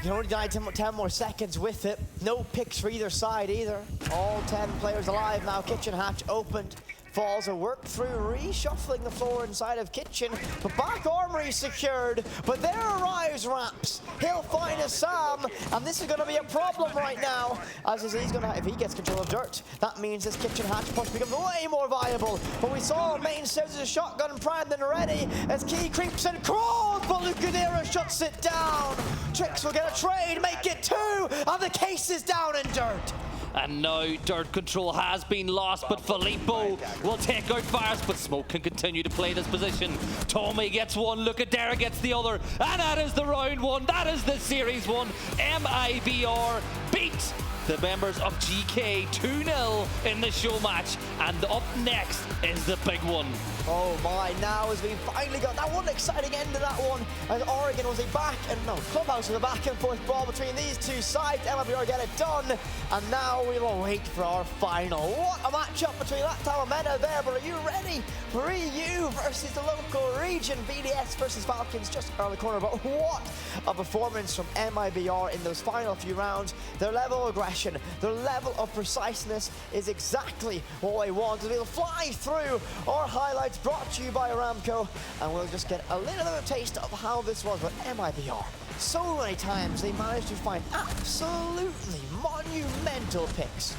You only died 10 more seconds with it. No picks for either side either. All 10 players alive now. Kitchen hatch opened. Falls a work through, reshuffling the floor inside of Kitchen, but back armory secured. But there arrives Raps. He'll find a Sam, and this is going to be a problem right now. As he's going to, if he gets control of dirt, that means this Kitchen hatch push becomes way more viable. But we saw main stairs a shotgun primed and ready as Key creeps and crawls, but Lucadera shuts it down. Trix will get a trade, make it 2, and the case is down in dirt. And now dirt control has been lost, but Filippo will take out Fires, but Smoke can continue to play this position. Tommy gets one, Lucadera gets the other, and that is the round 1. That is the series 1. MIBR beat the members of Geekay 2-0 in the show match, and up next is the big one. Oh my, now as we finally got that one exciting end to that one, as Oregon was a back, and no, Clubhouse was a back and forth ball between these two sides. MIBR get it done, and now we will wait for our final. What a matchup between that Talamena there, but are you ready? Ryu versus the local region, BDS versus Falcons just around the corner, but what a performance from MIBR in those final few rounds. Their level of aggression, their level of preciseness is exactly what we want. We'll fly through our highlights brought to you by Aramco, and we'll just get a little bit of a taste of how this was with MIBR. So many times they managed to find absolutely monumental picks.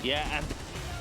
Yeah, and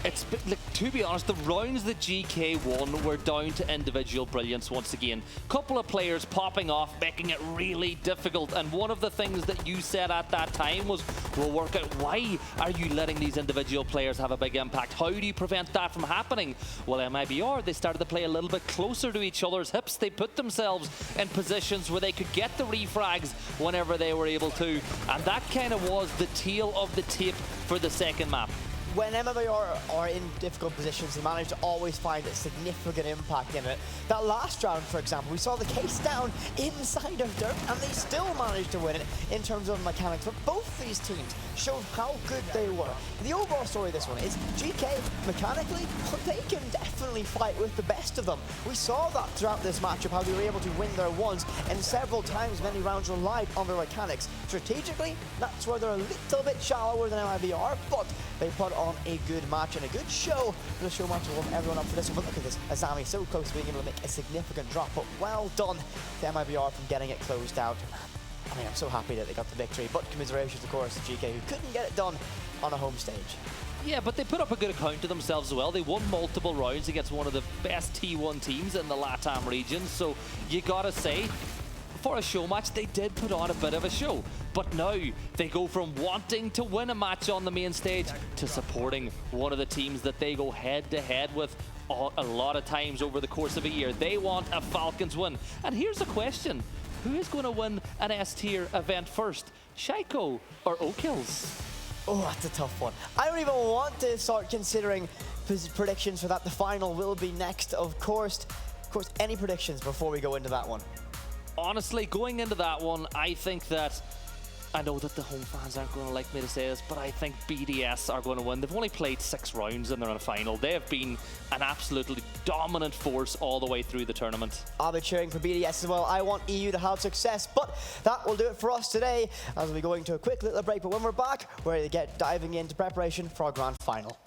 it's, like, to be honest, the rounds that GK won were down to individual brilliance once again. Couple of players popping off, making it really difficult. And one of the things that you said at that time was, we'll work out why are you letting these individual players have a big impact? How do you prevent that from happening? Well, MIBR, they started to play a little bit closer to each other's hips. They put themselves in positions where they could get the refrags whenever they were able to. And that kind of was the tail of the tape for the second map. When MIBR are in difficult positions, they manage to always find a significant impact in it. That last round, for example, we saw the case down inside of dirt, and they still managed to win it in terms of mechanics. But both these teams showed how good they were. The overall story of this one is GK, mechanically, they can definitely fight with the best of them. We saw that throughout this matchup, how they were able to win their ones, and several times many rounds relied on their mechanics. Strategically, that's where they're a little bit shallower than MIBR, but they put on a good match and a good show. The show match will warm everyone up for this one. But look at this, Azami so close to being able to make a significant drop, but well done to MIBR from getting it closed out. I mean, I'm so happy that they got the victory, but commiserations, of course, to GK, who couldn't get it done on a home stage. Yeah, but they put up a good account of themselves as well. They won multiple rounds against one of the best T1 teams in the LATAM region, so you gotta say, for a show match, they did put on a bit of a show. But now they go from wanting to win a match on the main stage to supporting one of the teams that they go head to head with a lot of times over the course of a year. They want a Falcons win. And here's a question. Who is going to win an S-tier event first? Shaiko or O'Kills? Oh, that's a tough one. I don't even want to start considering predictions for that. The final will be next, of course. Any predictions before we go into that one? Honestly, going into that one, I think that I know that the home fans aren't going to like me to say this, but I think BDS are going to win. They've only played 6 rounds and they're in a final. They have been an absolutely dominant force all the way through the tournament. I'll be cheering for BDS as well. I want EU to have success, but that will do it for us today as we'll be going to a quick little break. But when we're back, we're going to get diving into preparation for our grand final.